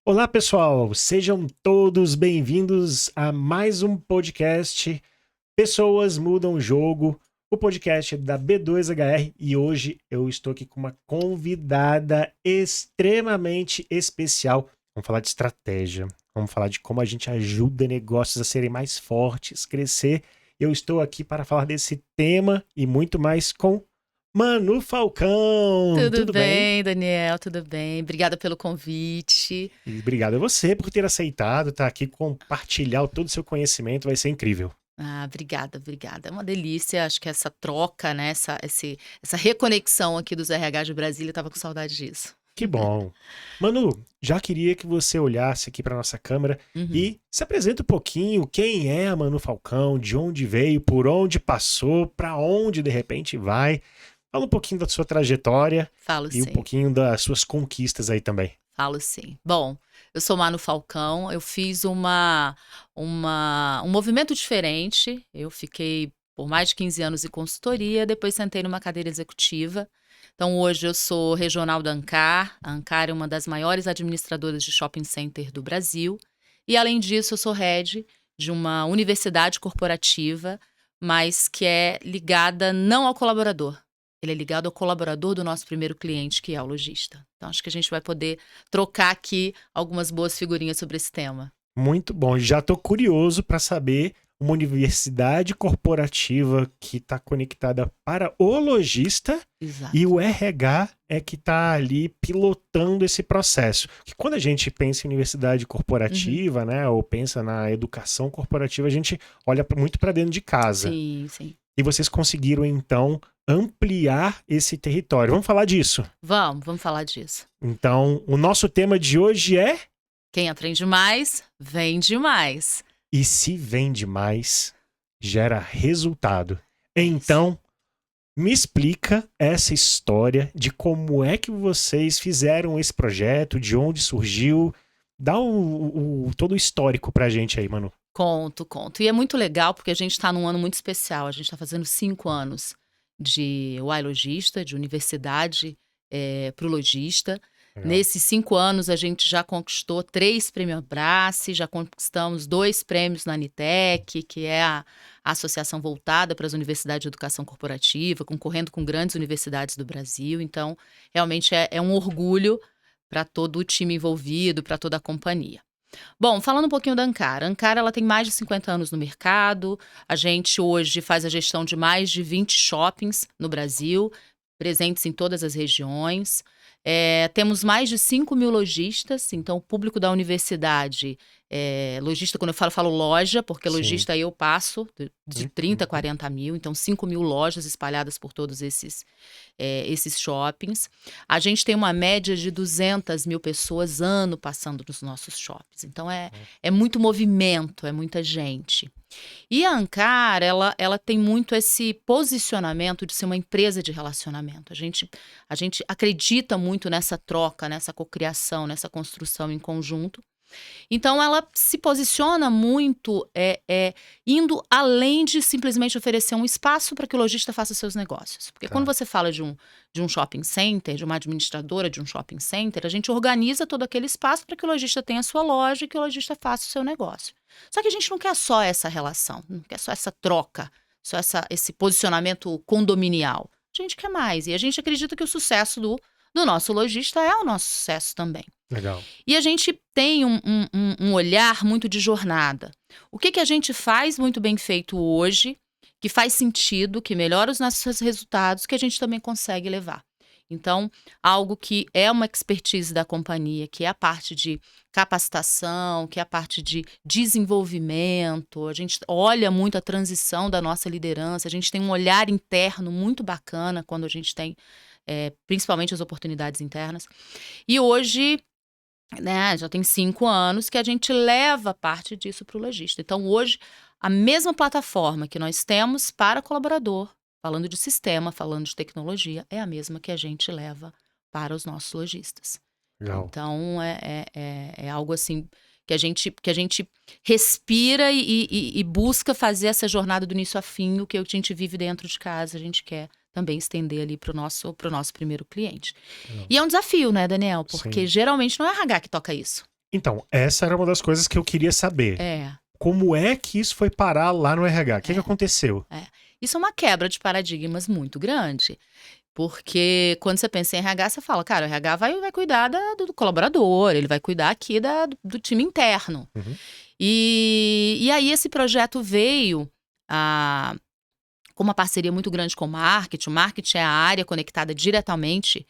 Olá, pessoal! Sejam todos bem-vindos a mais um podcast Pessoas Mudam o Jogo, o podcast da B2HR, e hoje eu estou aqui com uma convidada extremamente especial. Vamos falar de estratégia, vamos falar de como a gente ajuda negócios a serem mais fortes, crescer. Eu estou aqui para falar desse tema e muito mais com Manu Falcão. Tudo Tudo bem? bem, Daniel? Tudo bem? Obrigada pelo convite. E obrigado a você por ter aceitado estar aqui, compartilhar todo o seu conhecimento, vai ser incrível. Obrigada. É uma delícia. Acho que essa troca, né? Essa reconexão aqui dos RH de Brasília, eu tava com saudade disso. Que bom. Manu, já queria que você olhasse aqui para nossa câmera Uhum. e se apresenta um pouquinho quem é a Manu Falcão, de onde veio, por onde passou, para onde de repente vai. Fala um pouquinho da sua trajetória Falo e um sim, pouquinho das suas conquistas aí também. falo sim. Bom, eu sou Manu Falcão, eu fiz um movimento diferente. Eu fiquei por mais de 15 anos em consultoria, depois sentei numa cadeira executiva. Então, hoje eu sou regional da Ancar. A Ancar é uma das maiores administradoras de shopping center do Brasil. E, além disso, eu sou head de uma universidade corporativa, mas que é ligada não ao colaborador. Ele é ligado ao colaborador do nosso primeiro cliente, que é o lojista. Então, acho que a gente vai poder trocar aqui algumas boas figurinhas sobre esse tema. Muito bom. Já estou curioso para saber uma universidade corporativa que está conectada para o lojista e Exato. o RH é que está ali pilotando esse processo. Que quando a gente pensa em universidade Uhum. corporativa, né, ou pensa na educação corporativa, a gente olha muito para dentro de casa. Sim, sim. E vocês conseguiram então ampliar esse território. Vamos falar disso. Vamos falar disso. Então, o nosso tema de hoje é: Quem aprende mais, vende mais. e se vende mais, gera resultado. É isso. Então, me explica essa história de como é que vocês fizeram esse projeto, de onde surgiu. Dá todo o histórico pra gente aí, Manu. Conto. E é muito legal porque a gente está num ano muito especial. A gente está fazendo 5 anos de UAI Logista, de universidade para o lojista. Legal. Nesses 5 anos, a gente já conquistou 3 prêmios Abrace, já conquistamos 2 prêmios na Anitec, que é a associação voltada para as universidades de educação corporativa, concorrendo com grandes universidades do Brasil. Então, realmente é um orgulho para todo o time envolvido, para toda a companhia. Bom, falando um pouquinho da Ancar. A Ancar, ela tem mais de 50 anos no mercado. A gente hoje faz a gestão de mais de 20 shoppings no Brasil, presentes em todas as regiões. Temos mais de 5 mil lojistas, então o público da universidade, lojista, quando eu falo loja, porque Sim. lojista eu passo de Hum, 30 a hum, hum. 40 mil, então 5 mil lojas espalhadas por todos esses shoppings. A gente tem uma média de 200 mil pessoas ano passando nos nossos shoppings. Então é muito movimento, é muita gente. E a Ancar, ela tem muito esse posicionamento de ser uma empresa de relacionamento. A gente acredita muito nessa troca, nessa cocriação, nessa construção em conjunto. Então, ela se posiciona muito indo além de simplesmente oferecer um espaço para que o lojista faça seus negócios. Porque quando Tá. você fala de um shopping center, de uma administradora de um shopping center, a gente organiza todo aquele espaço para que o lojista tenha a sua loja e que o lojista faça o seu negócio. Só que a gente não quer só essa relação, não quer só essa troca, só esse posicionamento condominial. A gente quer mais. E a gente acredita que o sucesso do nosso lojista é o nosso sucesso também. Legal. E a gente tem um olhar muito de jornada. O que a gente faz muito bem feito hoje, que faz sentido, que melhora os nossos resultados, que a gente também consegue levar. Então, algo que é uma expertise da companhia, que é a parte de capacitação, que é a parte de desenvolvimento, a gente olha muito a transição da nossa liderança, a gente tem um olhar interno muito bacana quando a gente tem, principalmente as oportunidades internas. E hoje, né, já tem 5 anos que a gente leva parte disso para o lojista. Então, hoje, a mesma plataforma que nós temos para colaborador, falando de sistema, falando de tecnologia, é a mesma que a gente leva para os nossos lojistas. Legal. Então, é algo assim que a gente respira e busca fazer essa jornada do início a fim. O que a gente vive dentro de casa, a gente quer também estender ali para o nosso primeiro cliente. Legal. E é um desafio, né, Daniel? Porque Sim. geralmente não é RH que toca isso. Então, essa era uma das coisas que eu queria saber. É, Como é que isso foi parar lá no RH? O que é, aconteceu? é. Isso é uma quebra de paradigmas muito grande. Porque quando você pensa em RH, você fala, cara, o RH vai cuidar do colaborador, ele vai cuidar aqui do time interno. Uhum. E aí esse projeto veio com uma parceria muito grande com o marketing. O marketing é a área conectada diretamente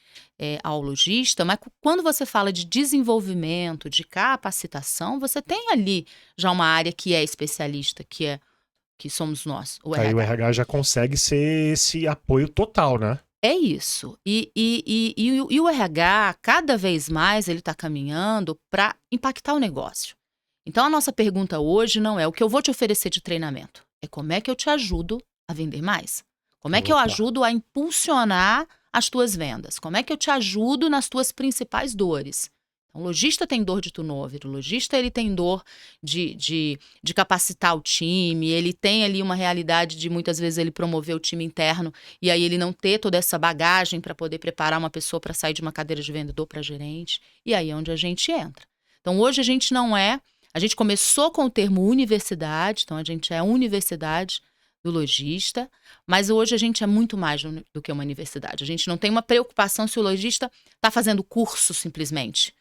ao lojista, mas quando você fala de desenvolvimento, de capacitação, você tem ali já uma área que é especialista, que somos nós, o Aí o RH. RH já consegue ser esse apoio total, né? É isso. E o RH, cada vez mais, ele está caminhando para impactar o negócio. Então, a nossa pergunta hoje não é o que eu vou te oferecer de treinamento, é como é que eu te ajudo a vender mais? Como é que eu Opa. ajudo a impulsionar as tuas vendas? Como é que eu te ajudo nas tuas principais dores? Então, o lojista tem dor de turnover, o lojista ele tem dor de capacitar o time, ele tem ali uma realidade de muitas vezes ele promover o time interno e aí ele não ter toda essa bagagem para poder preparar uma pessoa para sair de uma cadeira de vendedor para gerente. E aí é onde a gente entra. Então, hoje a gente não é. A gente começou com o termo universidade, então a gente é a universidade do lojista, mas hoje a gente é muito mais do que uma universidade. A gente não tem uma preocupação se o lojista está fazendo curso simplesmente.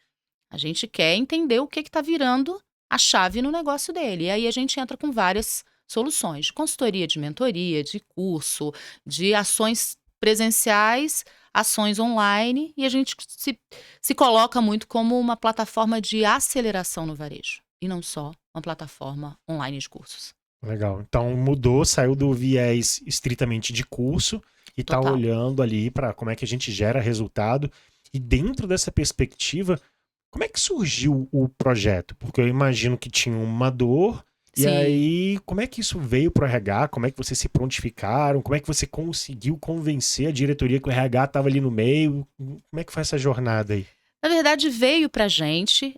A gente quer entender o que está virando a chave no negócio dele. E aí a gente entra com várias soluções de consultoria, de mentoria, de curso, de ações presenciais, ações online, e a gente se coloca muito como uma plataforma de aceleração no varejo, e não só uma plataforma online de cursos. Legal. Então mudou, saiu do viés estritamente de curso e tá Total. olhando ali para como é que a gente gera resultado. E dentro dessa perspectiva, como é que surgiu o projeto? Porque eu imagino que tinha uma dor. E Sim. aí, como é que isso veio pro RH? Como é que vocês se prontificaram? Como é que você conseguiu convencer a diretoria que o RH estava ali no meio? Como é que foi essa jornada aí? Na verdade, veio para a gente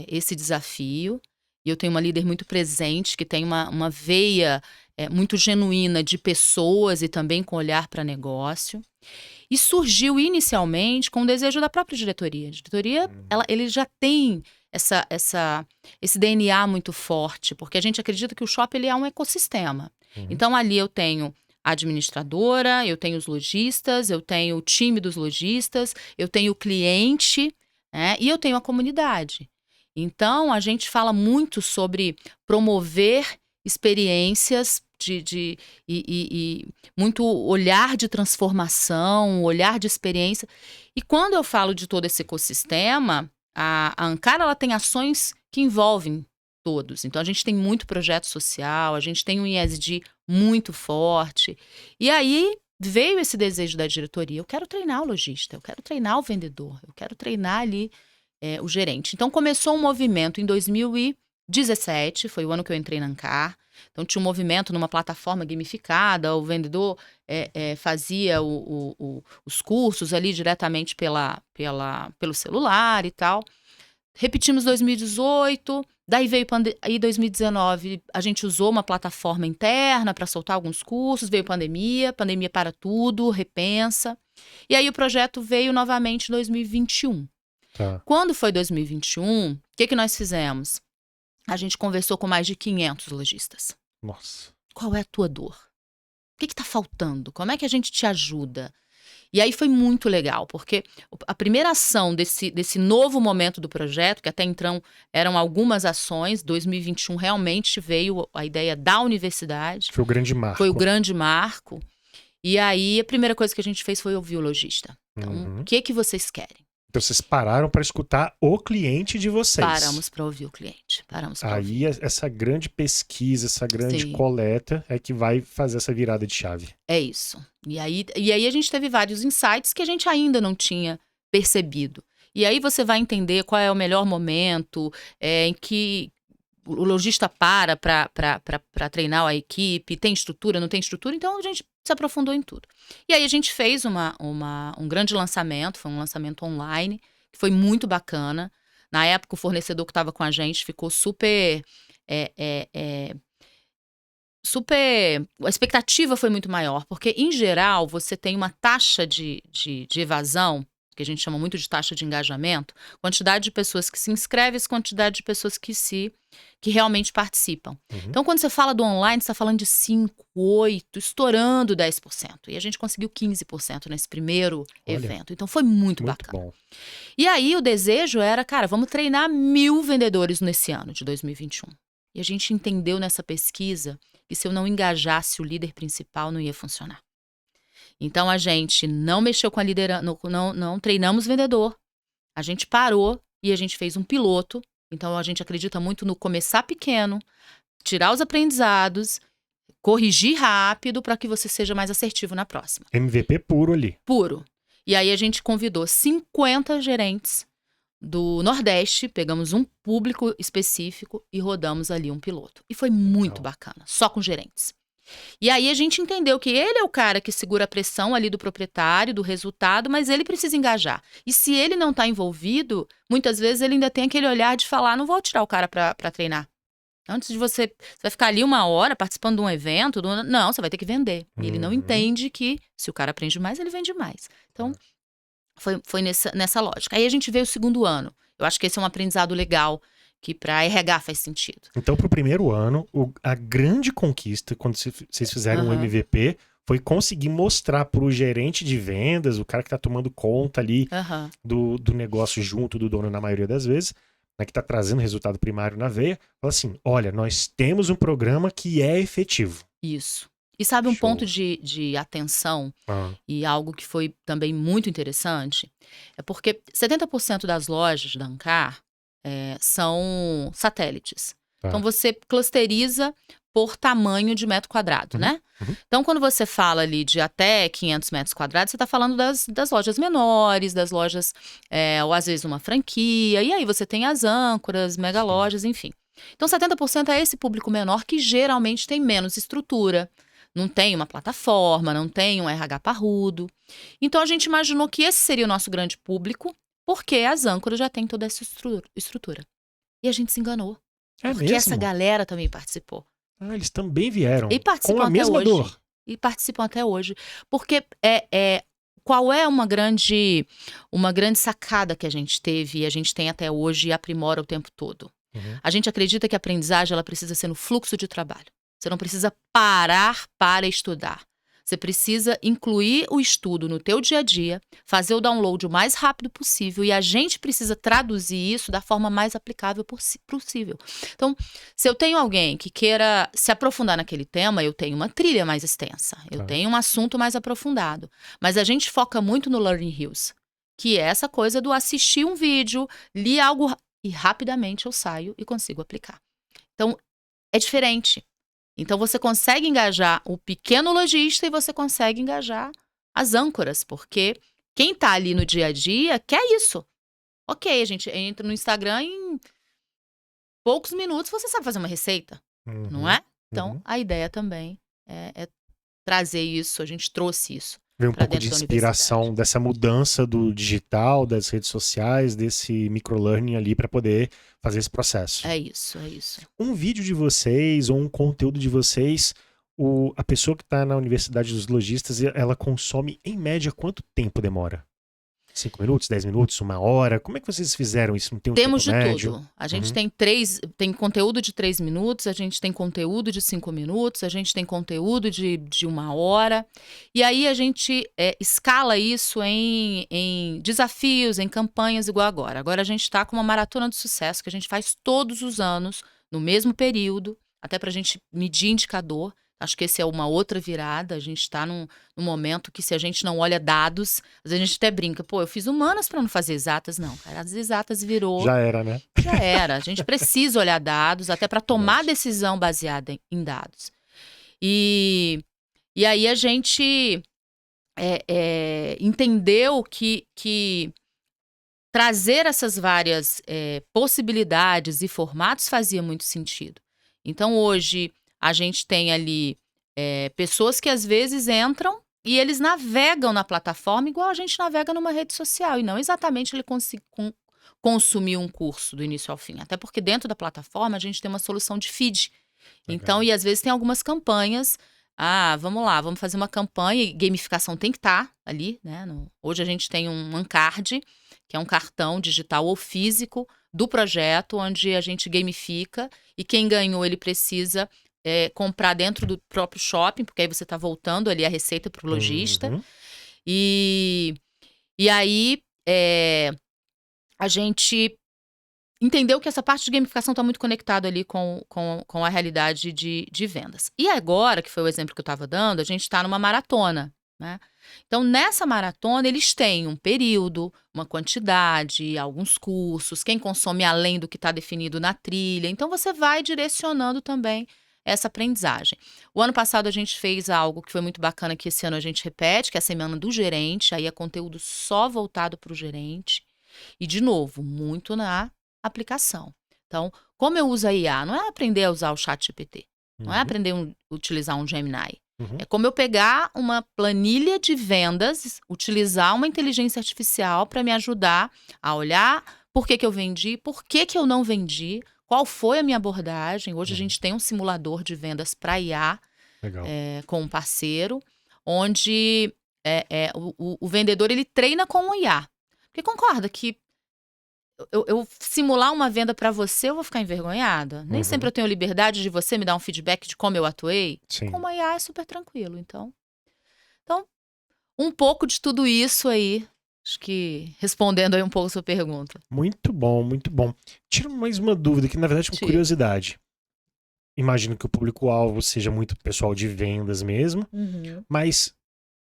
esse desafio, e eu tenho uma líder muito presente, que tem uma veia muito genuína de pessoas e também com olhar para negócio. E surgiu inicialmente com o desejo da própria diretoria. A diretoria, ele já tem esse DNA muito forte, porque a gente acredita que o shopping ele é um ecossistema. Uhum. Então, ali eu tenho a administradora, eu tenho os lojistas, eu tenho o time dos lojistas, eu tenho o cliente, né, e eu tenho a comunidade. Então, a gente fala muito sobre promover experiências e muito olhar de transformação, olhar de experiência. E quando eu falo de todo esse ecossistema, a Ankara ela tem ações que envolvem todos. Então, a gente tem muito projeto social, a gente tem um ISD muito forte. E aí veio esse desejo da diretoria: eu quero treinar o lojista, eu quero treinar o vendedor, eu quero treinar ali o gerente. Então, começou um movimento em 2017, foi o ano que eu entrei na Ancar. Então, tinha um movimento numa plataforma gamificada, o vendedor fazia os cursos ali diretamente pelo celular e tal. Repetimos 2018, daí veio aí 2019, a gente usou uma plataforma interna para soltar alguns cursos, veio pandemia para tudo, repensa. E aí o projeto veio novamente em 2021. Tá. Quando foi 2021, o que nós fizemos? A gente conversou com mais de 500 lojistas. Nossa. Qual é a tua dor? O que está faltando? Como é que a gente te ajuda? E aí foi muito legal, porque a primeira ação desse novo momento do projeto, que até então eram algumas ações, 2021 realmente veio a ideia da universidade. Foi o grande marco. Foi o grande marco. E aí a primeira coisa que a gente fez foi ouvir o lojista. Então, o que vocês querem? Então vocês pararam para escutar o cliente de vocês. Paramos para ouvir o cliente. Aí essa grande pesquisa, essa grande Sim. coleta é que vai fazer essa virada de chave. É isso. E aí a gente teve vários insights que a gente ainda não tinha percebido. E aí você vai entender qual é o melhor momento em que o lojista para treinar a equipe, tem estrutura, não tem estrutura, então a gente se aprofundou em tudo. E aí a gente fez um grande lançamento, foi um lançamento online, que foi muito bacana. Na época o fornecedor que estava com a gente ficou super... A expectativa foi muito maior, porque em geral você tem uma taxa de evasão que a gente chama muito de taxa de engajamento, quantidade de pessoas que se inscrevem, quantidade de pessoas que realmente participam. Uhum. Então, quando você fala do online, você está falando de 5, 8, estourando 10%. E a gente conseguiu 15% nesse primeiro evento. Então, foi muito bacana. Bom. E aí, o desejo era, cara, vamos treinar 1.000 vendedores nesse ano de 2021. E a gente entendeu nessa pesquisa que se eu não engajasse o líder principal, não ia funcionar. Então, a gente não mexeu com a liderança, não treinamos vendedor. A gente parou e a gente fez um piloto. Então, a gente acredita muito no começar pequeno, tirar os aprendizados, corrigir rápido para que você seja mais assertivo na próxima. MVP puro ali. Puro. E aí, a gente convidou 50 gerentes do Nordeste, pegamos um público específico e rodamos ali um piloto. E foi muito bacana, só com gerentes. E aí a gente entendeu que ele é o cara que segura a pressão ali do proprietário, do resultado, mas ele precisa engajar. E se ele não está envolvido, muitas vezes ele ainda tem aquele olhar de falar, não vou tirar o cara para treinar. Antes de você vai ficar ali 1 hora participando de um evento, não, você vai ter que vender. E ele não entende que se o cara aprende mais, ele vende mais. Então, foi nessa lógica. Aí a gente veio o segundo ano. Eu acho que esse é um aprendizado legal, que para RH faz sentido. Então, pro primeiro ano, a grande conquista, quando vocês fizeram o MVP, foi conseguir mostrar pro gerente de vendas, o cara que tá tomando conta ali do negócio junto do dono na maioria das vezes, né, que tá trazendo resultado primário na veia, fala assim, olha, nós temos um programa que é efetivo. Isso. E sabe um ponto de atenção e algo que foi também muito interessante? É porque 70% das lojas da Ancar são satélites. Então, você clusteriza por tamanho de metro quadrado, né? Então, quando você fala ali de até 500 metros quadrados, você está falando das lojas menores, das lojas, ou às vezes uma franquia, e aí você tem as âncoras, mega lojas, enfim. Então, 70% é esse público menor que geralmente tem menos estrutura, não tem uma plataforma, não tem um RH parrudo. Então, a gente imaginou que esse seria o nosso grande público, porque as âncoras já têm toda essa estrutura. E a gente se enganou. Porque mesmo? essa galera também participou. Eles também vieram. E participam com a até mesma hoje. dor. E participam até hoje. Porque qual é uma grande sacada que a gente teve e a gente tem até hoje e aprimora o tempo todo? A gente acredita que a aprendizagem ela precisa ser no fluxo de trabalho. Você não precisa parar para estudar. Você precisa incluir o estudo no teu dia a dia, fazer o download o mais rápido possível e a gente precisa traduzir isso da forma mais aplicável possível. Então, se eu tenho alguém que queira se aprofundar naquele tema, eu tenho uma trilha mais extensa, eu tenho um assunto mais aprofundado. Mas a gente foca muito no Learning Hills, que é essa coisa do assistir um vídeo, li algo e rapidamente eu saio e consigo aplicar. Então, é diferente. Então, você consegue engajar o pequeno lojista e você consegue engajar as âncoras, porque quem está ali no dia a dia quer isso. Ok, a gente entra no Instagram e em poucos minutos você sabe fazer uma receita, não é? Então, a ideia também é trazer isso, a gente trouxe isso. Ver um pouco de inspiração dessa mudança do digital, das redes sociais, desse microlearning ali para poder fazer esse processo. É isso, é isso. Um vídeo de vocês ou um conteúdo de vocês, a pessoa que está na Universidade dos Lojistas, ela consome em média quanto tempo demora? 5 minutos, 10 minutos, 1 hora? Como é que vocês fizeram isso? Não tem um Temos tempo de médio? tudo. A gente tem conteúdo de 3 minutos, a gente tem conteúdo de 5 minutos, a gente tem conteúdo de 1 hora. E aí a gente escala isso em desafios, em campanhas igual agora. Agora a gente está com uma maratona de sucesso que a gente faz todos os anos, no mesmo período, até para a gente medir indicador. Acho que esse é uma outra virada. A gente está num momento que se a gente não olha dados, às vezes a gente até brinca, pô, eu fiz humanas para não fazer exatas. Não, cara, as exatas virou... Já era, né? Já era. A gente precisa olhar dados, até para tomar decisão baseada em dados. E aí a gente entendeu que trazer essas várias possibilidades e formatos fazia muito sentido. Então, hoje... A gente tem ali pessoas que às vezes entram e eles navegam na plataforma igual a gente navega numa rede social. E não exatamente ele consumir um curso do início ao fim. Até porque dentro da plataforma a gente tem uma solução de feed. Legal. Então, e às vezes tem algumas campanhas Vamos lá, vamos fazer uma campanha e gamificação tem que estar ali, né? Hoje a gente tem um Ancard, que é um cartão digital ou físico do projeto, onde a gente gamifica e quem ganhou ele precisa comprar dentro do próprio shopping, porque aí você está voltando ali a receita para o lojista. Uhum. E aí a gente entendeu que essa parte de gamificação está muito conectada ali com a realidade de vendas. E agora, que foi o exemplo que eu estava dando, a gente está numa maratona, né? Então, nessa maratona, eles têm um período, uma quantidade, alguns cursos, quem consome além do que está definido na trilha. Então, você vai direcionando também essa aprendizagem. O ano passado, a gente fez algo que foi muito bacana, que esse ano a gente repete, que é a semana do gerente. Aí é conteúdo só voltado para o gerente. E, de novo, muito na aplicação. Então, como eu uso a IA? Não é aprender a usar o ChatGPT. Não é aprender a utilizar um Gemini. Uhum. É como eu pegar uma planilha de vendas, utilizar uma inteligência artificial para me ajudar a olhar por que eu vendi, por que eu não vendi, qual foi a minha abordagem. Hoje a gente tem um simulador de vendas para IA Legal. com um parceiro, onde o vendedor ele treina com o IA. Porque concorda que eu simular uma venda para você, eu vou ficar envergonhada. Nem sempre eu tenho liberdade de você me dar um feedback de como eu atuei. Sim. Com a IA é super tranquilo. Então, um pouco de tudo isso aí. Acho que respondendo aí um pouco a sua pergunta. Muito bom, muito bom. Tira mais uma dúvida, que na verdade é uma Tira. curiosidade. Imagino que o público-alvo seja muito pessoal de vendas mesmo, mas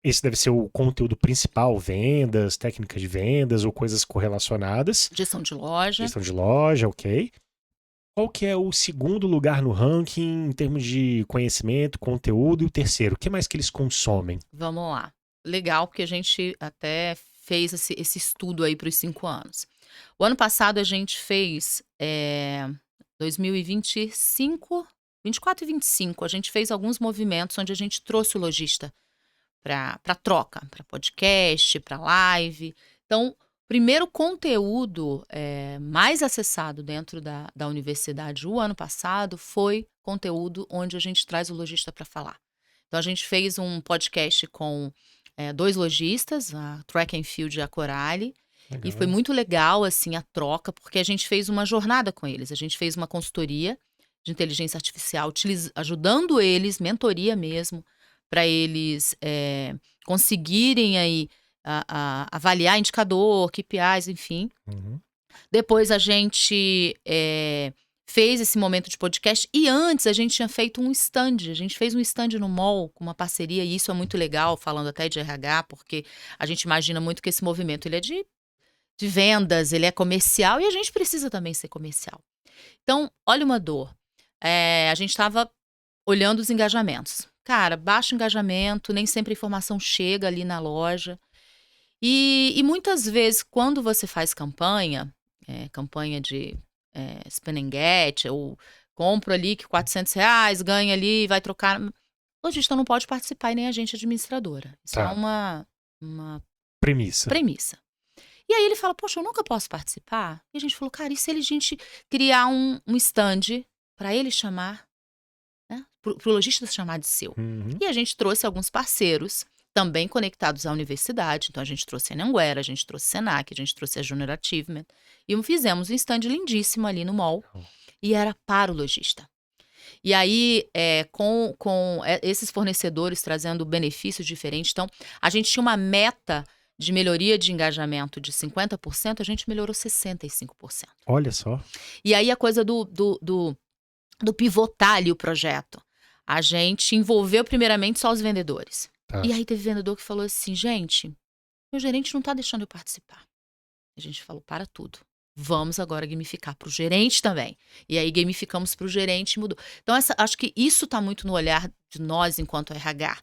esse deve ser o conteúdo principal, vendas, técnicas de vendas ou coisas correlacionadas. Gestão de loja. Gestão de loja, ok. Qual que é o segundo lugar no ranking em termos de conhecimento, conteúdo, e o terceiro? O que mais que eles consomem? Vamos lá. Legal, porque a gente até fez esse estudo aí para os 5 anos. O ano passado a gente fez 2025, 24 e 25, a gente fez alguns movimentos onde a gente trouxe o lojista para troca, para podcast, para live. Então, o primeiro conteúdo mais acessado dentro da universidade o ano passado foi conteúdo onde a gente traz o lojista para falar. Então, a gente fez um podcast com 2 lojistas, a Track and Field e a Corale. Legal. E foi muito legal, assim, a troca, porque a gente fez uma jornada com eles. A gente fez uma consultoria de inteligência artificial, ajudando eles, mentoria mesmo, para eles conseguirem aí avaliar indicador, KPIs, enfim. Depois a gente fez esse momento de podcast e antes a gente tinha feito um stand. A gente fez um stand no mall com uma parceria e isso é muito legal, falando até de RH, porque a gente imagina muito que esse movimento ele é de vendas, ele é comercial e a gente precisa também ser comercial. Então, olha uma dor. A gente estava olhando os engajamentos. Cara, baixo engajamento, nem sempre a informação chega ali na loja. E muitas vezes, quando você faz campanha de spend and get, ou compro ali que R$400, ganha ali, vai trocar. O lojista não pode participar e nem a gente administradora. Isso é uma premissa. E aí ele fala, poxa, eu nunca posso participar? E a gente falou, cara, e se a gente criar um stand para ele chamar, né? Para o lojista chamar de seu. E a gente trouxe alguns parceiros também conectados à universidade. Então, a gente trouxe a Anhanguera, a gente trouxe a Senac, a gente trouxe a Junior Achievement. E fizemos um stand lindíssimo ali no mall. E era para o lojista. E aí, com esses fornecedores trazendo benefícios diferentes. Então, a gente tinha uma meta de melhoria de engajamento de 50%, a gente melhorou 65%. Olha só. E aí, a coisa do pivotar ali o projeto. A gente envolveu primeiramente só os vendedores. E aí teve vendedor que falou assim, gente, meu gerente não tá deixando eu participar. A gente falou, para tudo. Vamos agora gamificar para o gerente também. E aí gamificamos para o gerente e mudou. Então, acho que isso tá muito no olhar de nós enquanto RH.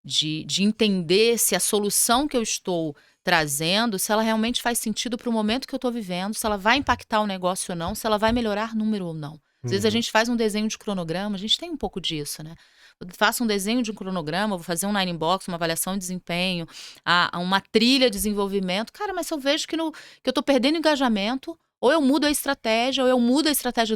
De entender se a solução que eu estou trazendo, se ela realmente faz sentido para o momento que eu estou vivendo, se ela vai impactar o negócio ou não, se ela vai melhorar número ou não. Às vezes a gente faz um desenho de cronograma, a gente tem um pouco disso, né? Eu faço um desenho de um cronograma, vou fazer um 9-in-box, uma avaliação de desempenho, uma trilha de desenvolvimento. Cara, mas se eu vejo que eu estou perdendo engajamento, ou eu mudo a estratégia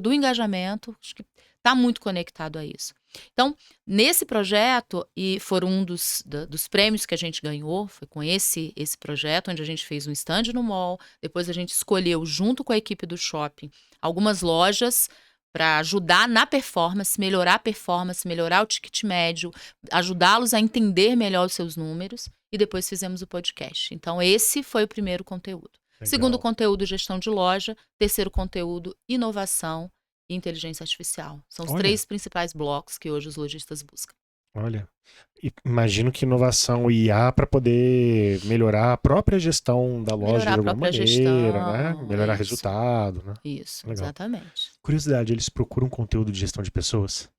do engajamento. Acho que está muito conectado a isso. Então, nesse projeto, e foram um dos prêmios que a gente ganhou, foi com esse projeto, onde a gente fez um stand no mall, depois a gente escolheu, junto com a equipe do shopping, algumas lojas para ajudar na performance, melhorar o ticket médio, ajudá-los a entender melhor os seus números, e depois fizemos o podcast. Então, esse foi o primeiro conteúdo. Legal. Segundo conteúdo, gestão de loja. Terceiro conteúdo, inovação e inteligência artificial. São os Olha. 3 principais blocos que hoje os lojistas buscam. Olha, imagino que inovação e IA para poder melhorar a própria gestão da loja de alguma maneira, né? Melhorar resultado, né? Isso, Legal. exatamente. Curiosidade, eles procuram conteúdo de gestão de pessoas?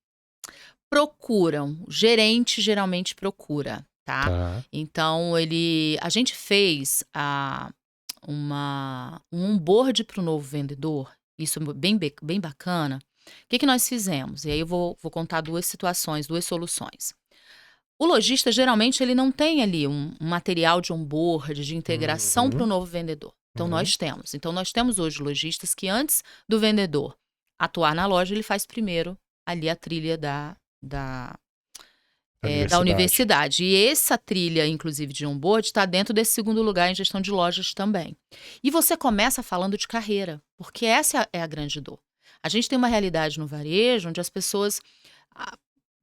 Procuram, o gerente geralmente procura, tá? Tá. Então, a gente fez um onboard para o novo vendedor, isso é bem bacana. O que nós fizemos? E aí eu vou contar 2 situações, 2 soluções. O lojista, geralmente, ele não tem ali um material de onboard, de integração para o novo vendedor. Então, nós temos. Então, nós temos hoje lojistas que, antes do vendedor atuar na loja, ele faz primeiro ali a trilha da universidade. E essa trilha, inclusive, de onboard, está dentro desse segundo lugar em gestão de lojas também. E você começa falando de carreira, porque essa é a grande dor. A gente tem uma realidade no varejo onde as pessoas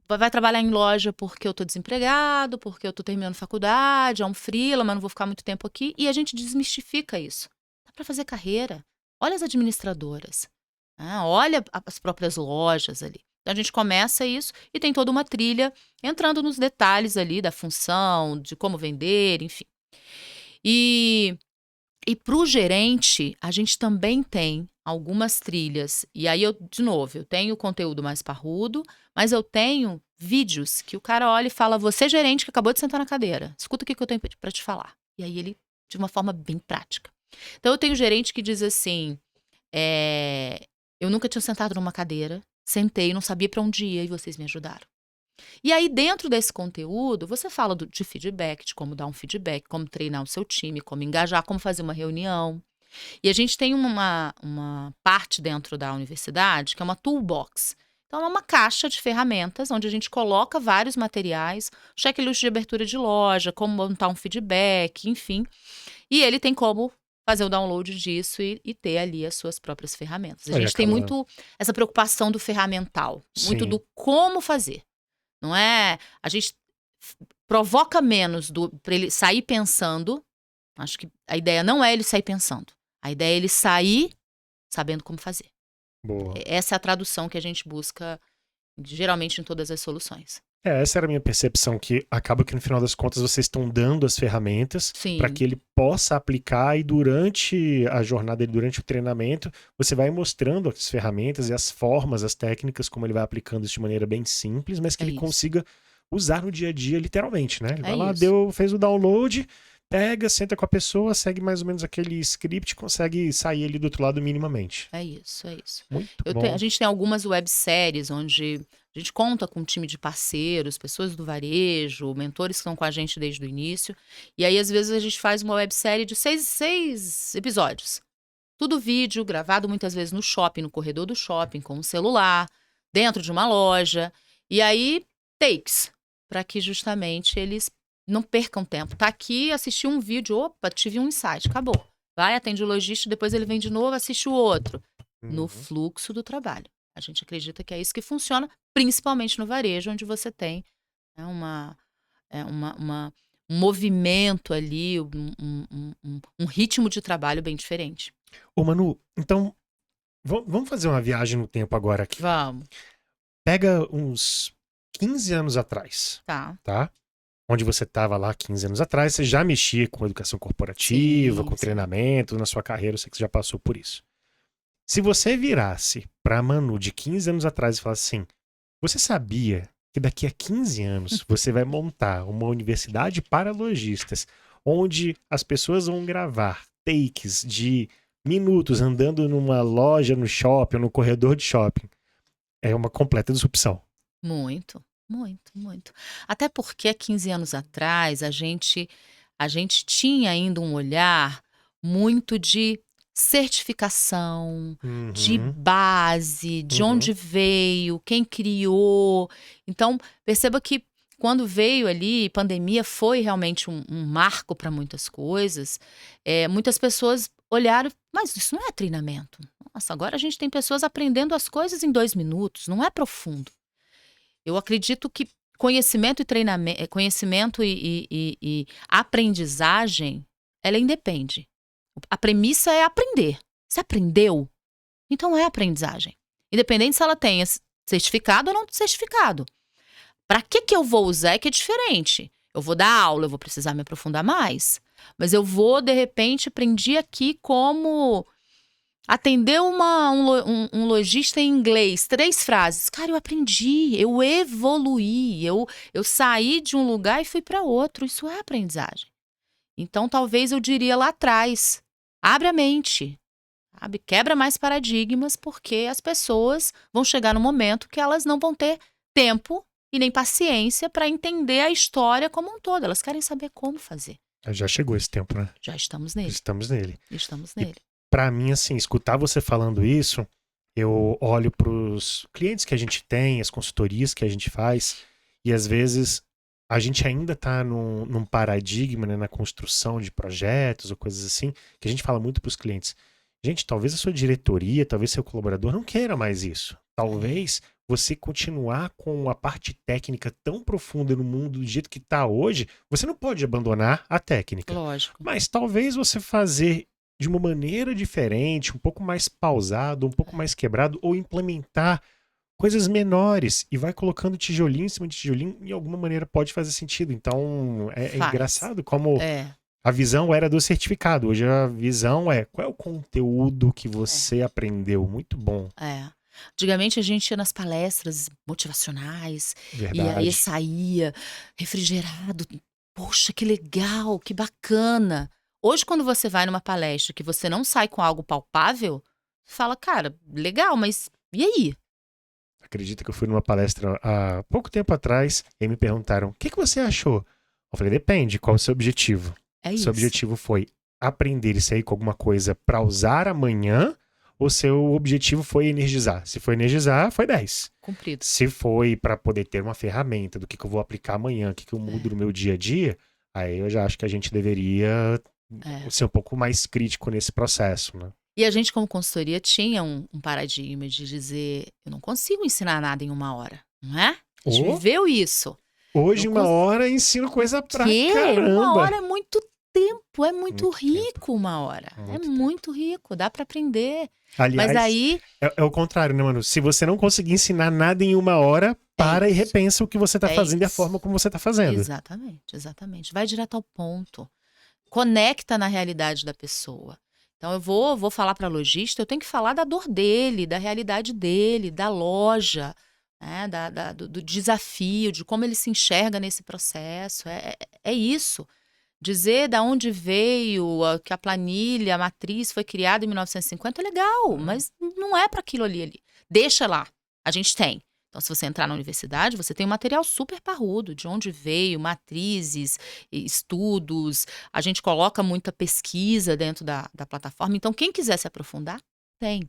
vai trabalhar em loja porque eu estou desempregado, porque eu estou terminando faculdade, é um freela, mas não vou ficar muito tempo aqui. E a gente desmistifica isso. Dá para fazer carreira. Olha as administradoras. Olha as próprias lojas ali. Então, a gente começa isso e tem toda uma trilha entrando nos detalhes ali da função, de como vender, enfim. E para o gerente, a gente também tem algumas trilhas. E aí, de novo, eu tenho o conteúdo mais parrudo, mas eu tenho vídeos que o cara olha e fala: você, gerente, que acabou de sentar na cadeira, escuta o que eu tenho para te falar. E aí ele, de uma forma bem prática. Então, eu tenho gerente que diz assim: eu nunca tinha sentado numa cadeira, sentei, não sabia para onde ia e vocês me ajudaram. E aí, dentro desse conteúdo, você fala de feedback, de como dar um feedback, como treinar o seu time, como engajar, como fazer uma reunião. E a gente tem uma parte dentro da universidade que é uma toolbox. Então, é uma caixa de ferramentas onde a gente coloca vários materiais, checklist de abertura de loja, como montar um feedback, enfim. E ele tem como fazer o download disso e ter ali as suas próprias ferramentas. A gente tem muito essa preocupação do ferramental, muito do como fazer. Não é? A gente provoca menos para ele sair pensando. Acho que a ideia não é ele sair pensando. A ideia é ele sair sabendo como fazer. Boa. Essa é a tradução que a gente busca, geralmente, em todas as soluções. Essa era a minha percepção, que acaba que no final das contas vocês estão dando as ferramentas para que ele possa aplicar, e durante a jornada, durante o treinamento, você vai mostrando as ferramentas e as formas, as técnicas, como ele vai aplicando isso de maneira bem simples, mas que ele consiga usar no dia a dia, literalmente, né? Ele vai lá, fez o download, pega, senta com a pessoa, segue mais ou menos aquele script, consegue sair ali do outro lado minimamente. É isso. Muito bom. A gente tem algumas webséries onde a gente conta com um time de parceiros, pessoas do varejo, mentores que estão com a gente desde o início. E aí, às vezes, a gente faz uma websérie de 6 episódios. Tudo vídeo, gravado muitas vezes no shopping, no corredor do shopping, com um celular, dentro de uma loja. E aí, takes, para que justamente eles não percam tempo. Tá aqui, assisti um vídeo, opa, tive um insight, acabou. Vai, atende o lojista, depois ele vem de novo, assiste o outro. No fluxo do trabalho. A gente acredita que é isso que funciona, principalmente no varejo, onde você tem um movimento ali, um ritmo de trabalho bem diferente. Ô, Manu, então, vamos fazer uma viagem no tempo agora aqui. Vamos. Pega uns 15 anos atrás, tá? Onde você estava lá 15 anos atrás, você já mexia com educação corporativa, com treinamento, na sua carreira, eu sei que você já passou por isso. Se você virasse pra Manu de 15 anos atrás e falasse assim: você sabia que daqui a 15 anos você vai montar uma universidade para lojistas, onde as pessoas vão gravar takes de minutos andando numa loja, no shopping, ou no corredor de shopping? É uma completa disrupção. Muito. Até porque há 15 anos atrás a gente tinha ainda um olhar muito de certificação, de Uhum. base, de Uhum. onde veio, quem criou. Então, perceba que quando veio ali, pandemia foi realmente um marco para muitas coisas. Muitas pessoas olharam, mas isso não é treinamento. Nossa, agora a gente tem pessoas aprendendo as coisas em 2 minutos, não é profundo. Eu acredito que conhecimento e treinamento, conhecimento e aprendizagem, ela independe. A premissa é aprender. Você aprendeu? Então é aprendizagem. Independente se ela tenha certificado ou não certificado. Para que eu vou usar é que é diferente. Eu vou dar aula, eu vou precisar me aprofundar mais. Mas eu vou, de repente, aprendi aqui como atender um lojista em inglês, 3 frases. Cara, eu aprendi, eu evoluí, eu saí de um lugar e fui para outro. Isso é aprendizagem. Então, talvez eu diria lá atrás, abre a mente, sabe? Quebra mais paradigmas, porque as pessoas vão chegar no momento que elas não vão ter tempo e nem paciência para entender a história como um todo. Elas querem saber como fazer. Já chegou esse tempo, né? Já estamos nele. Estamos nele. Estamos E nele. pra mim, assim, escutar você falando isso, eu olho pros clientes que a gente tem, as consultorias que a gente faz, e às vezes a gente ainda tá num paradigma, né, na construção de projetos ou coisas assim, que a gente fala muito pros clientes. Gente, talvez a sua diretoria, talvez seu colaborador não queira mais isso. Talvez você continuar com a parte técnica tão profunda no mundo do jeito que tá hoje, você não pode abandonar a técnica. Lógico. Mas talvez você fazer de uma maneira diferente, um pouco mais pausado, um pouco mais quebrado, ou implementar coisas menores e vai colocando tijolinho em cima de tijolinho, e de alguma maneira pode fazer sentido. Então é Faz. engraçado como É. a visão era do certificado. Hoje a visão é qual é o conteúdo que você aprendeu. Muito bom. Antigamente a gente ia nas palestras motivacionais e aí Verdade. saía refrigerado. Poxa, que legal, que bacana. Hoje, quando você vai numa palestra que você não sai com algo palpável, você fala, cara, legal, mas e aí? Acredita que eu fui numa palestra há pouco tempo atrás e aí me perguntaram: o que você achou? Eu falei: depende, qual é o seu objetivo? É Seu isso. objetivo foi aprender e sair com alguma coisa para usar amanhã? Ou seu objetivo foi energizar? Se foi energizar, foi 10. Cumprido. Se foi para poder ter uma ferramenta do que eu vou aplicar amanhã, o que eu mudo no meu dia a dia, aí eu já acho que a gente deveria ser um pouco mais crítico nesse processo, né? E a gente, como consultoria, tinha um paradigma de dizer, eu não consigo ensinar nada em 1 hora, não é? A gente viveu isso. Hoje, Eu 1 hora, ensino coisa pra quê? 1 caramba. hora é muito tempo, é muito Muito rico 1 hora. Muito É muito rico, dá para aprender. Aliás, Mas aí, é o contrário, né, mano? Se você não conseguir ensinar nada em 1 hora, para e isso. repensa o que você tá É fazendo e a isso. forma como você tá fazendo. Exatamente, exatamente. Vai direto ao ponto. Conecta na realidade da pessoa. Então eu vou falar para lojista, eu tenho que falar da dor dele, da realidade dele, da loja, né, do desafio, de como ele se enxerga nesse processo. É isso. Dizer da onde veio, que a planilha, a matriz foi criada em 1950 é legal, mas não é para aquilo ali. Deixa lá, a gente tem. Então, se você entrar na universidade, você tem um material super parrudo, de onde veio, matrizes, estudos. A gente coloca muita pesquisa dentro da plataforma. Então, quem quiser se aprofundar, tem.